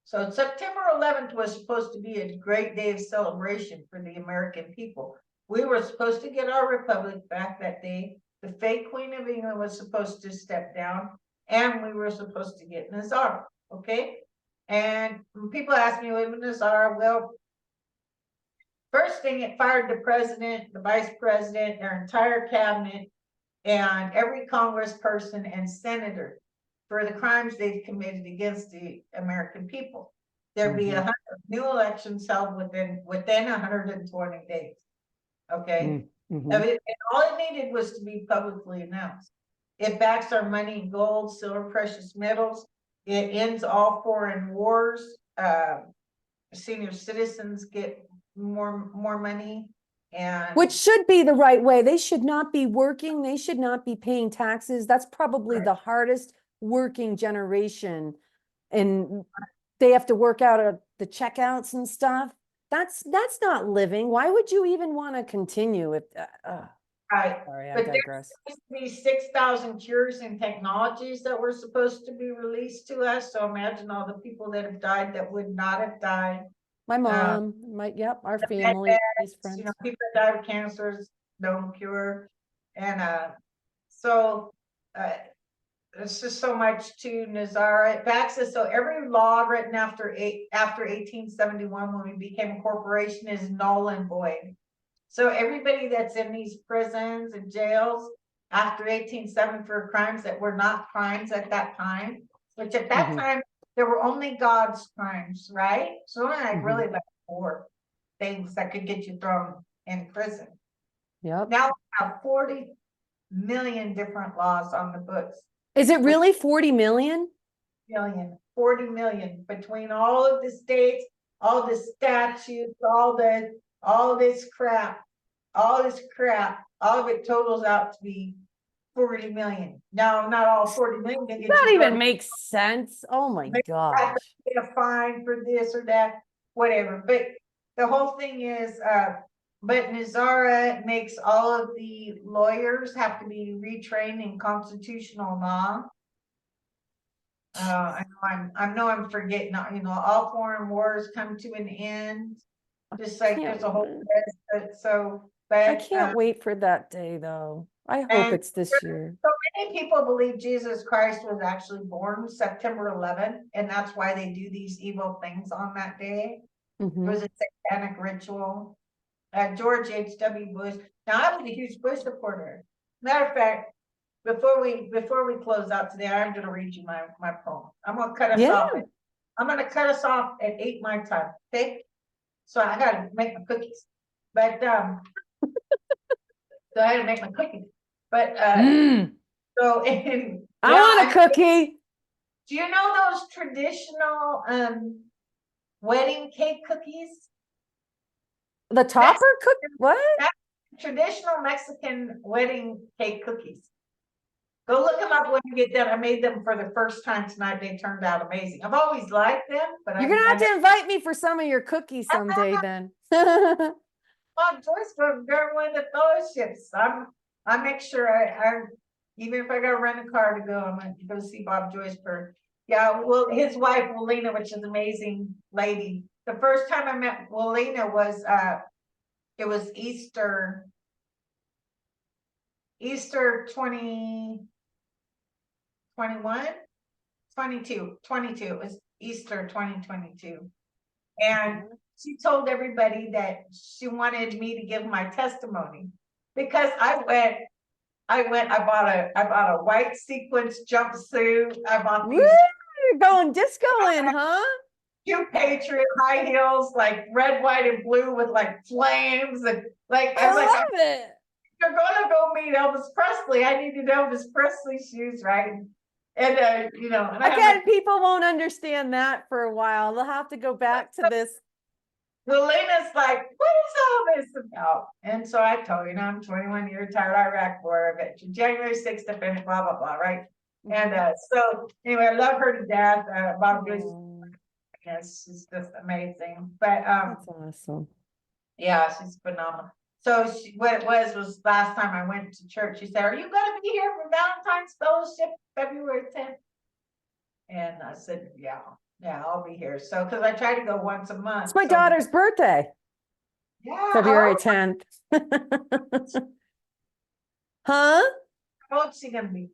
So September 11th was supposed to be a great day of celebration for the American people. We were supposed to get our republic back that day. The fake Queen of England was supposed to step down. and we were supposed to get Nazar, okay? And when people ask me what Nazar, well, first thing, it fired the president, the vice president, their entire cabinet, and every congressperson and senator for the crimes they've committed against the American people. There'd be 100 new elections held within 120 days. Okay. And all it needed was to be publicly announced. It backs our money in gold, silver, precious metals. It ends all foreign wars. Senior citizens get more money, and Which should be the right way. They should not be working. They should not be paying taxes. That's probably Right. the hardest working generation. And they have to work out of the checkouts and stuff. That's not living. Why would you even want to continue if right. sorry, I But digress. there's these 6,000 cures and technologies that were supposed to be released to us. So imagine all the people that have died that would not have died. My mom, yep, our family, these friends. You know, people that died of cancers, no cure. And so it's just so much to Nazara. It backs us. So every law written after 1871, when we became a corporation, is null and void. So everybody that's in these prisons and jails after 1870 for crimes that were not crimes at that time, which at that time there were only God's crimes, right? So like really like 4 things that could get you thrown in prison. Yep. Now we have 40 million different laws on the books. Is it really 40 million? 40 million between all of the states, all the statutes, all this crap, all of it totals out to be 40 million. Now, not all 40 million. That even makes sense. Oh my gosh. Get a fine for this or that, whatever. But the whole thing is, but Nazara makes all of the lawyers have to be retrained in constitutional law. I know I'm forgetting, you know, all foreign wars come to an end. Just like there's a whole list, but I can't wait for that day though. I hope it's this year. So many people believe Jesus Christ was actually born September 11th, and that's why they do these evil things on that day. It was a satanic ritual. George H.W. Bush. Now I was a huge Bush supporter. Matter of fact, before we close out today, I'm going to read you my poem. I'm going to cut us off. I'm going to cut us off at 8 my time. Okay. So I got to make my cookies, but so I had to make my cookies. But so I want a cookie. Do you know those traditional wedding cake cookies? The topper cookie? What? Traditional Mexican wedding cake cookies. Go look them up when you get done. I made them for the first time tonight. They turned out amazing. I've always liked them, but you're gonna have to invite me for some of your cookies someday then. Bob Joyce for one of the fellowships. I make sure I even if I gotta rent a car to go, I'm gonna go see Bob Joyce for well, his wife Willina, which is an amazing lady. The first time I met Willina was it was Easter 2021, 22. It was Easter 2022. And she told everybody that she wanted me to give my testimony because I bought a white sequence jumpsuit. I bought these. You're going discoing, huh? Cute Patriot high heels, like red, white, and blue with like flames and like I love it. You're gonna go meet Elvis Presley. I needed Elvis Presley shoes, right? And you know, and again, people won't understand that for a while. They'll have to go back to this. Lena's like, what is all this about? And so I told you, I'm 21 year retired Iraq war veteran, January 6th defendant, blah blah blah, right? And so anyway, I love her to death. Bob Joyce, yes, she's just amazing. But that's awesome. Yeah, she's phenomenal. So what it was last time I went to church, she said, are you going to be here for Valentine's Fellowship, February 10th? And I said, yeah, I'll be here. So, because I try to go once a month. It's my daughter's birthday. Yeah. February 10th. Huh? How old is she going to be?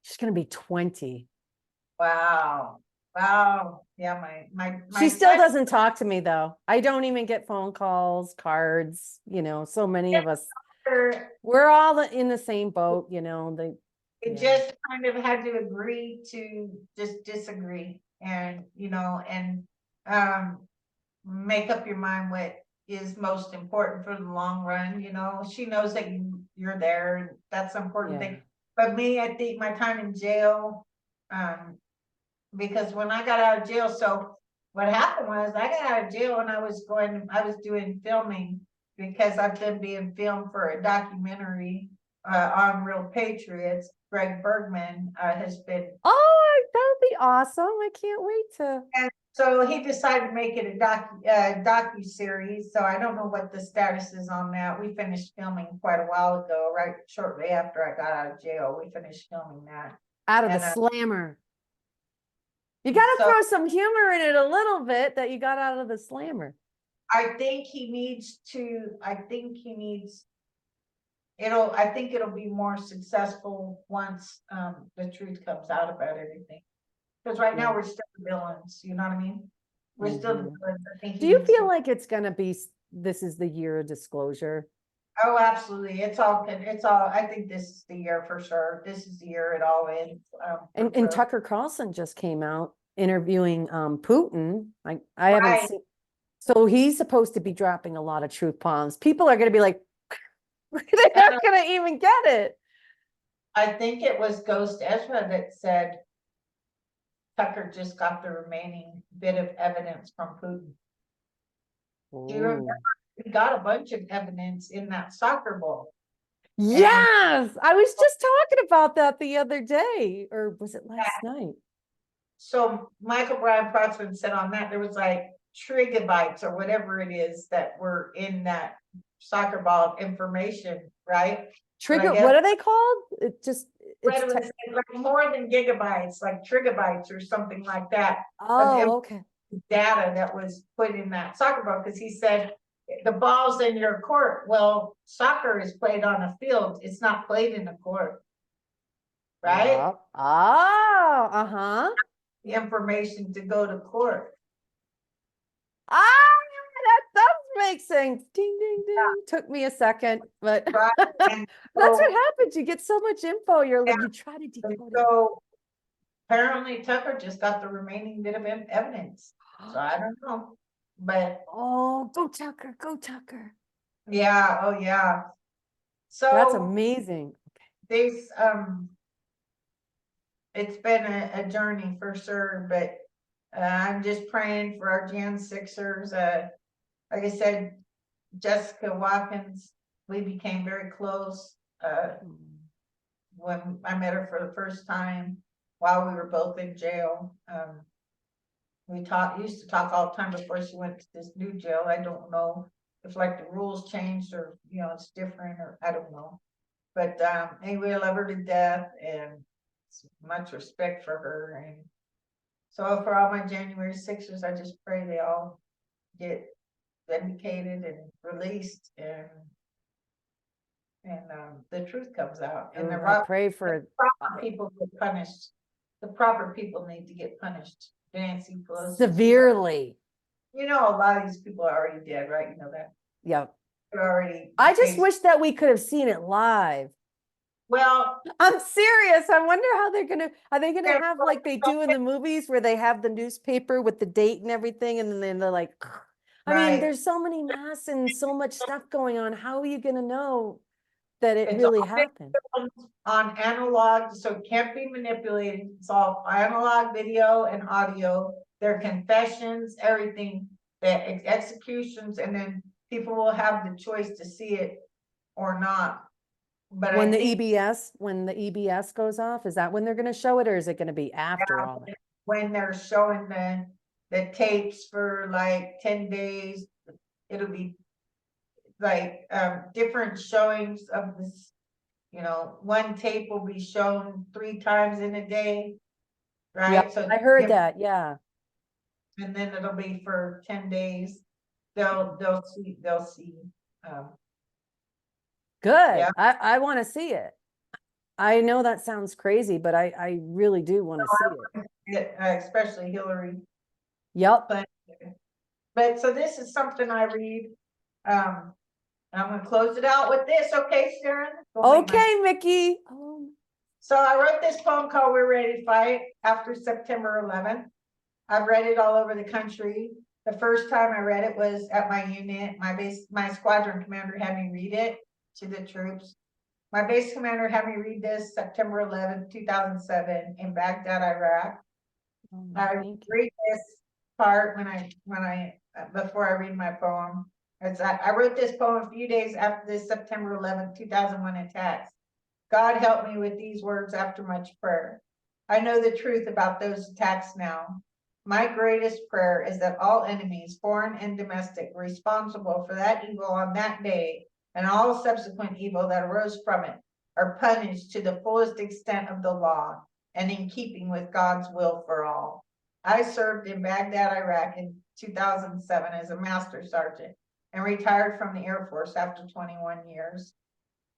She's going to be 20. Wow. Wow. Yeah, my She still son, doesn't talk to me though. I don't even get phone calls, cards, so many of us, we're all in the same boat, it yeah, just kind of had to agree to just disagree and, and make up your mind what is most important for the long run, she knows that you're there, and that's the important yeah, thing. But me, I think my time in jail, because when I got out of jail, so what happened was I got out of jail and I was doing filming because I've been being filmed for a documentary on Real Patriots. Greg Bergman has been, oh, that would be awesome. I can't wait to. and so he decided to make it a docu series. So I don't know what the status is on that. We finished filming quite a while ago, right shortly after I got out of jail. We finished filming that. Out of the And slammer. You got to so throw some humor in it a little bit that you got out of the slammer. I think he needs I think it'll be more successful once the truth comes out about everything. Because right now Yeah. we're still the villains, you know what I mean? We're still the villains. I think he Do you needs feel to. like it's going to be, this is the year of disclosure? Oh, absolutely. I think this is the year for sure. This is the year it all ends. And Tucker Carlson just came out interviewing Putin. I haven't Right. seen. So he's supposed to be dropping a lot of truth bombs. People are going to be like, they're not going to even get it. I think it was Ghost Ezra that said Tucker just got the remaining bit of evidence from Putin. Do you remember? Ooh. We got a bunch of evidence in that soccer ball. Yes, I was just talking about that the other day, or was it last night? So Michael Brian Protzman said on that there was like trigabytes or whatever it is that were in that soccer ball of information, right? Trigger, what are they called? It's It was like more than gigabytes, like trigabytes or something like that. oh, okay. Data that was put in that soccer ball, because he said the ball's in your court. Well, soccer is played on a field, it's not played in a court, right? Yeah. Oh, uh-huh. The information to go to court. Ah, that does make sense. Ding, ding, ding. Yeah. Took me a second, but Right. that's what happens. You get so much info, you're like, you try to decode it. So apparently Tucker just got the remaining bit of evidence. So I don't know, but oh, go Tucker, go Tucker. yeah, oh yeah. So that's amazing. This it's been a journey for sure, but I'm just praying for our Gen Sixers. Like I said, Jessica Watkins, we became very close when I met her for the first time while we were both in jail. We used to talk all the time before she went to this new jail. I don't know if like the rules changed or it's different, or I don't know. But anyway, I love her to death and much respect for her. And so for all my January 6ers, I just pray they all get vindicated and released, and the truth comes out. And I pray for the proper people get punished. The proper people need to get punished. Nancy Pelosi, severely. a lot of these people are already dead, right? You know that. Yeah. They're already. I just wish that we could have seen it live. Well, I'm serious. I wonder how are they gonna have like they do in the movies where they have the newspaper with the date and everything, and then they're like, I mean, there's so many masks and so much stuff going on. How are you gonna know that it really happened? On analog, so it can't be manipulated. It's all analog video and audio. Their confessions, everything, the executions, and then people will have the choice to see it or not. But when the EBS goes off, is that when they're going to show it, or is it going to be after all that? When they're showing the tapes for like 10 days, it'll be like different showings of this. One tape will be shown 3 times in a day, right? Yeah, so I heard that. Yeah. And then it'll be for 10 days. They'll see. Good. Yeah. I want to see it. I know that sounds crazy, but I really do want to see it. Especially Hillary. Yep. But so this is something I read. I'm gonna close it out with this, okay, Sharon? Okay, Micki. So I wrote this poem called We're Ready to Fight after September 11th. I've read it all over the country. The first time I read it was at my unit. My squadron commander had me read it to the troops. My base commander had me read this September 11th, 2007 in Baghdad, Iraq. I read this part before I read my poem. I wrote this poem a few days after this September 11th, 2001 attacks. God help me with these words after much prayer. I know the truth about those attacks now. My greatest prayer is that all enemies, foreign and domestic, responsible for that evil on that day and all subsequent evil that arose from it are punished to the fullest extent of the law and in keeping with God's will for all. I served in Baghdad, Iraq in 2007 as a master sergeant and retired from the Air Force after 21 years.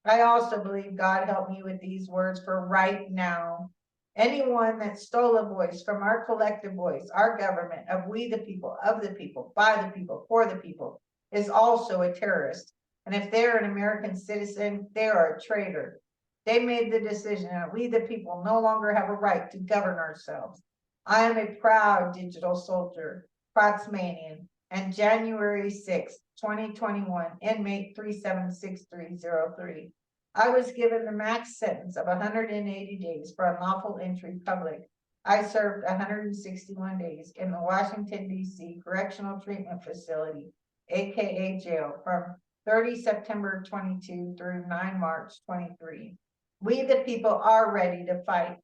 I also believe God helped me with these words for right now. Anyone that stole a voice from our collective voice, our government of we the people, of the people, by the people, for the people, is also a terrorist. And if they're an American citizen, they are a traitor. They made the decision that we the people no longer have a right to govern ourselves. I am a proud digital soldier, Proxmanian, and January 6, 2021, inmate 376303. I was given the max sentence of 180 days for unlawful entry public. I served 161 days in the Washington, D.C. Correctional Treatment Facility, aka jail, from 30 September 22 through 9 March 23. We the people are ready to fight.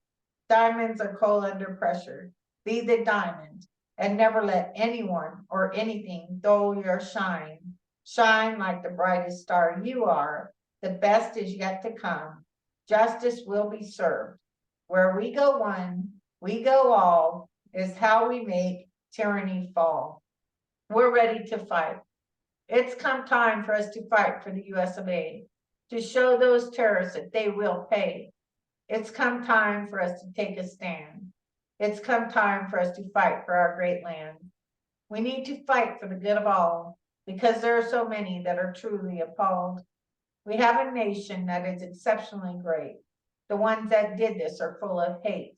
Diamonds are coal under pressure. Be the diamond and never let anyone or anything dull your shine. Shine like the brightest star you are. The best is yet to come. Justice will be served. Where we go one, we go all is how we make tyranny fall. We're ready to fight. It's come time for us to fight for the US of A, to show those terrorists that they will pay. It's come time for us to take a stand. It's come time for us to fight for our great land. We need to fight for the good of all, because there are so many that are truly appalled. We have a nation that is exceptionally great. The ones that did this are full of hate.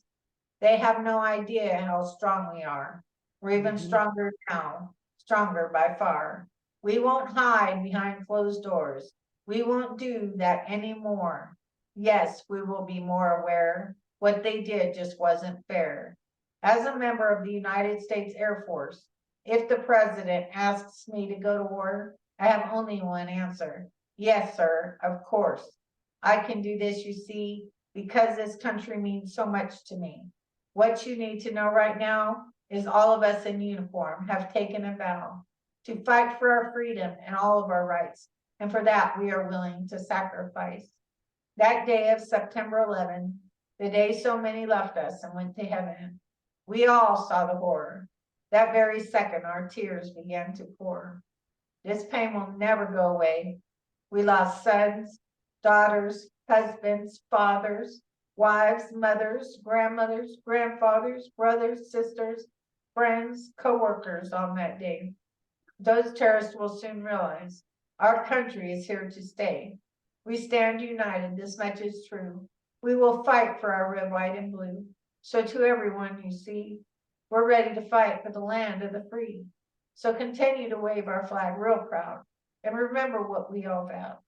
They have no idea how strong we are. We're even stronger now, stronger by far. We won't hide behind closed doors. We won't do that anymore. Yes, we will be more aware. What they did just wasn't fair. As a member of the United States Air Force, if the president asks me to go to war, I have only one answer. Yes, sir, of course. I can do this, you see, because this country means so much to me. What you need to know right now is all of us in uniform have taken a vow to fight for our freedom and all of our rights. And for that, we are willing to sacrifice. That day of September 11th, the day so many left us and went to heaven, we all saw the horror. That very second, our tears began to pour. This pain will never go away. We lost sons, daughters, husbands, fathers, wives, mothers, grandmothers, grandfathers, brothers, sisters, friends, co-workers on that day. Those terrorists will soon realize our country is here to stay. We stand united, this much is true. We will fight for our red, white, and blue. So to everyone you see, we're ready to fight for the land of the free. So continue to wave our flag real proud and remember what we all vowed.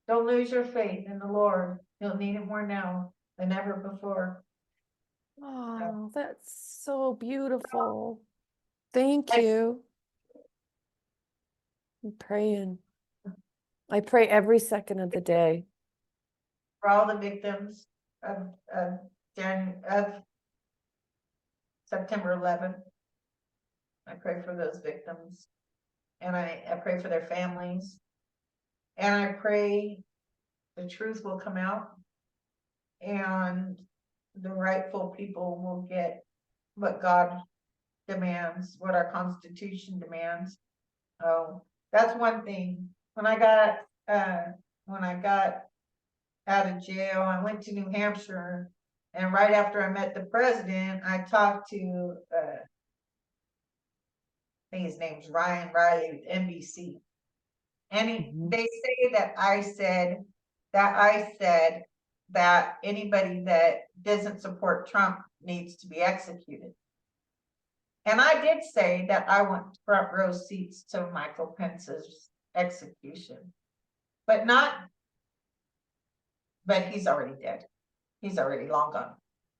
Don't lose your faith in the Lord. You'll need it more now than ever before. Oh, that's so beautiful. Thank you. I'm praying. I pray every second of the day. For all the victims of September 11th, I pray for those victims, and I pray for their families, and I pray the truth will come out and the rightful people will get what God demands, what our Constitution demands. Oh, that's one thing. When I got out of jail. I went to New Hampshire, and right after I met the president, I talked to, I think his name's Ryan Riley with NBC. And Mhm. they say that I said that anybody that doesn't support Trump needs to be executed. And I did say that I want front row seats to Michael Pence's execution, but he's already dead. He's already long gone.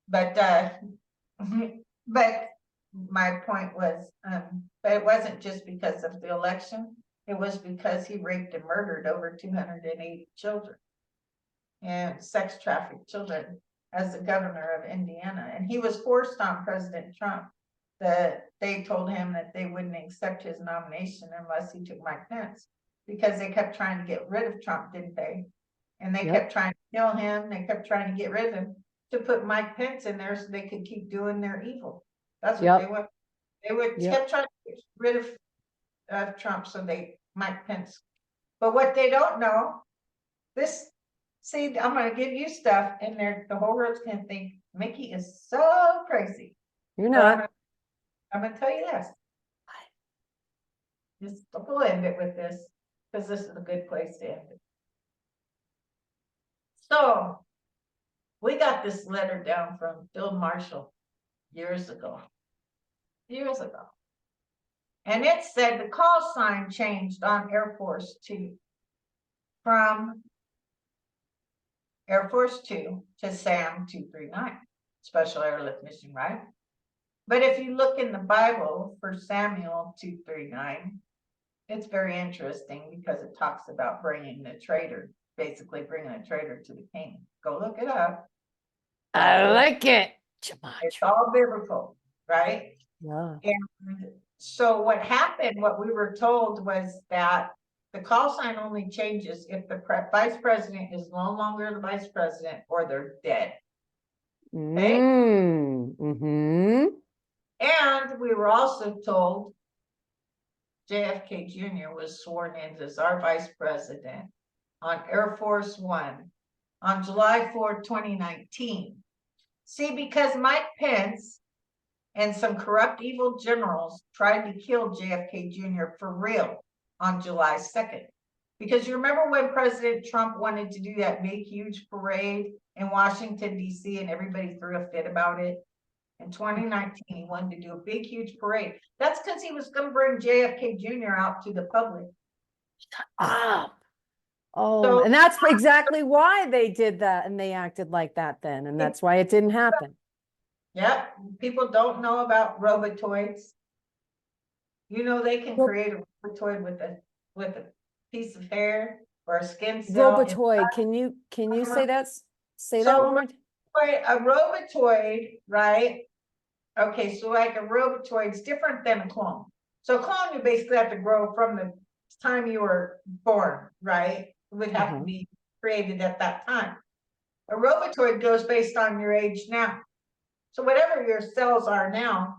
But but my point was, but it wasn't just because of the election. It was because he raped and murdered over 208 children and sex trafficked children as the governor of Indiana. And he was forced on President Trump that they told him that they wouldn't accept his nomination unless he took Mike Pence, because they kept trying to get rid of Trump, didn't they? And they kept trying to kill him. They kept trying to get rid of him to put Mike Pence in there so they could keep doing their evil. That's what they want. They would kept trying to get rid of Trump so Mike Pence. But what they don't know, see, I'm going to give you stuff and the whole world's going to think Micki is so crazy. You're not. I'm going to tell you this. We'll end it with this, because this is a good place to end it. So we got this letter down from Bill Marshall years ago. And it said the call sign changed on Air Force 2 from Air Force 2 to SAM 239, Special Airlift Mission, right? But if you look in the Bible for Samuel 239, it's very interesting because it talks about bringing the traitor, basically bringing a traitor to the king. Go look it up. I like it. It's all biblical, right? Yeah. And so what happened, what we were told was that the call sign only changes if the vice president is no longer the vice president or they're dead. Okay. And we were also told JFK Jr. was sworn in as our vice president on Air Force One on July 4, 2019. See, because Mike Pence and some corrupt evil generals tried to kill JFK Jr. for real on July 2nd. Because you remember when President Trump wanted to do that big, huge parade in Washington, D.C., and everybody threw a fit about it? In 2019, he wanted to do a big, huge parade. That's because he was going to bring JFK Jr. out to the public. Oh, and that's exactly why they did that, and they acted like that then, and that's why it didn't happen. Yep, people don't know about robotoids. You know, they can create a robotoid with a piece of hair or a skin cell. Robotoid, can you say that? Say that one more time. A robotoid, right? Okay, so like a robotoid is different than a clone. So a clone, you basically have to grow from the time you were born, right? It would have to be created at that time. A robotoid goes based on your age now. So whatever your cells are now,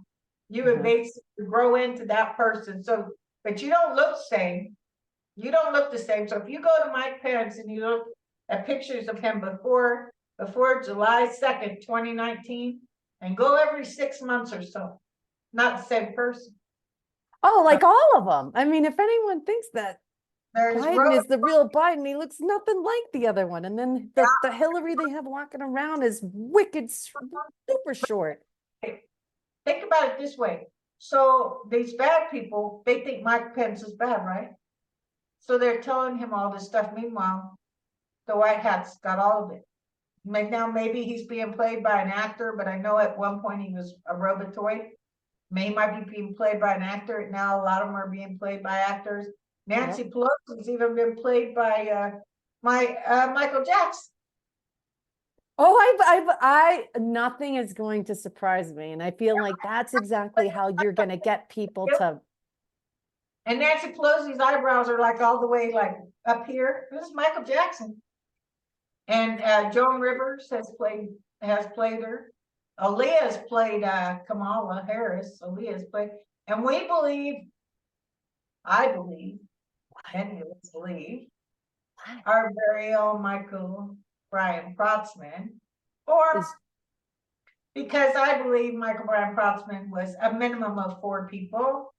you would basically grow into that person. So, but you don't look the same. You don't look the same. So if you go to Mike Pence and you look at pictures of him before July 2nd, 2019, and go every 6 months or so, not the same person. Oh, like all of them. I mean, if anyone thinks that Biden is the real Biden, he looks nothing like the other one. And then the Hillary they have walking around is wicked, super short. Think about it this way. So these bad people, they think Mike Pence is bad, right? So they're telling him all this stuff. Meanwhile, the White Hat's got all of it. Now maybe he's being played by an actor, but I know at one point he was a robotoid. He might be being played by an actor. Now a lot of them are being played by actors. Nancy Pelosi's even been played by Michael Jackson. Oh, nothing is going to surprise me. And I feel like that's exactly how you're going to get people to. And Nancy Pelosi's eyebrows are like all the way like up here. This is Michael Jackson. And Joan Rivers has played her. Aaliyah's played Kamala Harris. Aaliyah's played, and I believe, many of us believe, our very own Michael Brian Protzman, or because I believe Michael Brian Protzman was a minimum of 4 people.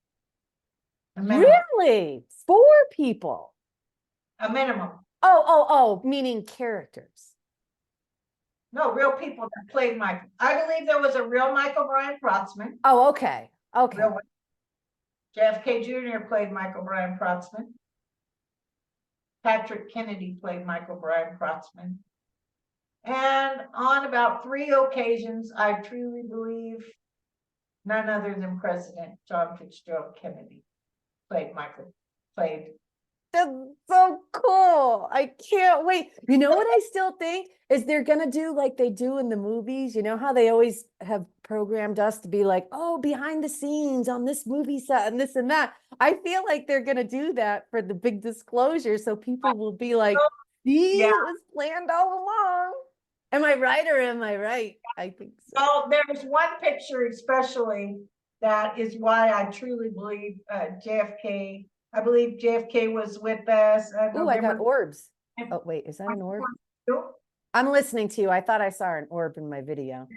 A minimum. Really? 4 people? A minimum. Oh, meaning characters. No, real people that played Michael. I believe there was a real Michael Brian Protzman. Oh, okay. Okay. Real JFK Jr. played Michael Brian Protzman. Patrick Kennedy played Michael Brian Protzman. And on about 3 occasions, I truly believe none other than President John Fitzgerald Kennedy played. That's so cool. I can't wait. You know what I still think is they're gonna do like they do in the movies. You know how they always have programmed us to be like, oh, behind the scenes on this movie set and this and that. I feel like they're gonna do that for the big disclosure, so people will be like, see, Yeah. it was planned all along. Am I right or am I right? I think so. Well, there's one picture especially that is why I truly believe JFK. I believe JFK was with us. Oh, I got November orbs. Oh, wait, is that an orb? 2022. I'm listening to you. I thought I saw an orb in my video.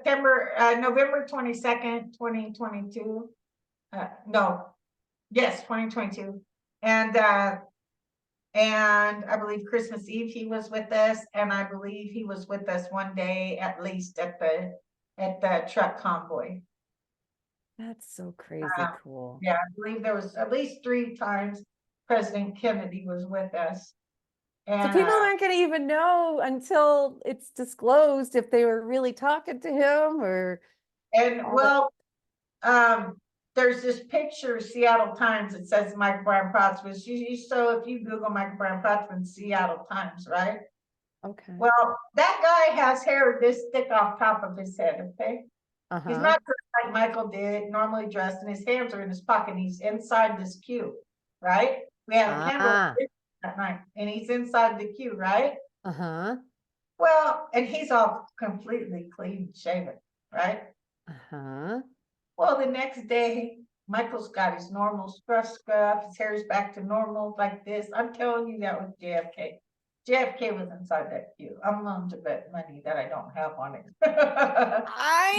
November 22nd, 2022. No, yes, 2022. And I believe Christmas Eve he was with us, and I believe he was with us one day at least at the truck convoy. That's so crazy cool. Yeah, I believe there was at least 3 times President Kennedy was with us. So And people aren't going to even know until it's disclosed if they were really talking to him or. well, there's this picture, Seattle Times, it says Michael Brian Protzman. So if you Google Michael Brian Protzman, Seattle Times, right? Okay. Well, that guy has hair this thick off top of his head, okay? He's not dressed like Michael did, normally dressed, and his hands are in his pocket. He's inside this queue, right? We had a candle that night, and he's inside the queue, right? Well, and he's all completely clean shaven, right? Well, the next day, Michael's got his normal scruff, his hair is back to normal like this. I'm telling you, that was JFK. JFK was inside that queue. I'm willing to bet money that I don't have on it. I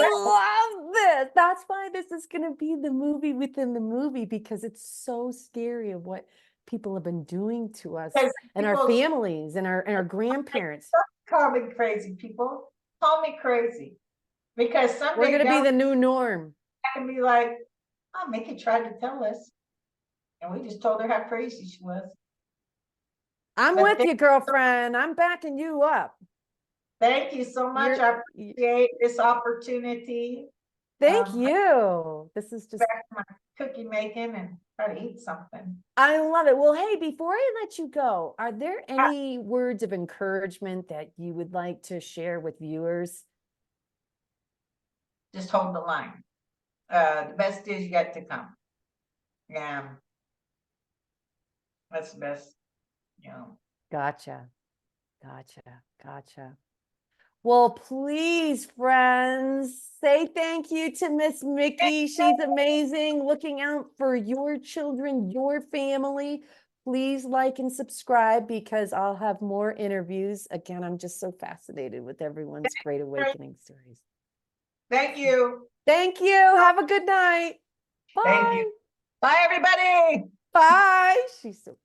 love this. That's why this is going to be the movie within the movie, because it's so scary of what people have been doing to us and our families and our grandparents. Call me crazy, people. Call me crazy. Because someday we're going to be the new norm. I can be like, oh, Micki tried to tell us. And we just told her how crazy she was. I'm with you, girlfriend. I'm backing you up. Thank you so much. I appreciate this opportunity. Thank you. This is just back to my cookie making and try to eat something. I love it. Well, hey, before I let you go, are there any words of encouragement that you would like to share with viewers? Just hold the line. The best is yet to come. Yeah. That's the best. Gotcha. Well, please, friends, say thank you to Miss Micki. She's amazing, looking out for your children, your family. Please like and subscribe, because I'll have more interviews. Again, I'm just so fascinated with everyone's great awakening stories. Thank you. Thank you. Have a good night. Bye. Thank you. Bye, everybody. Bye. She's so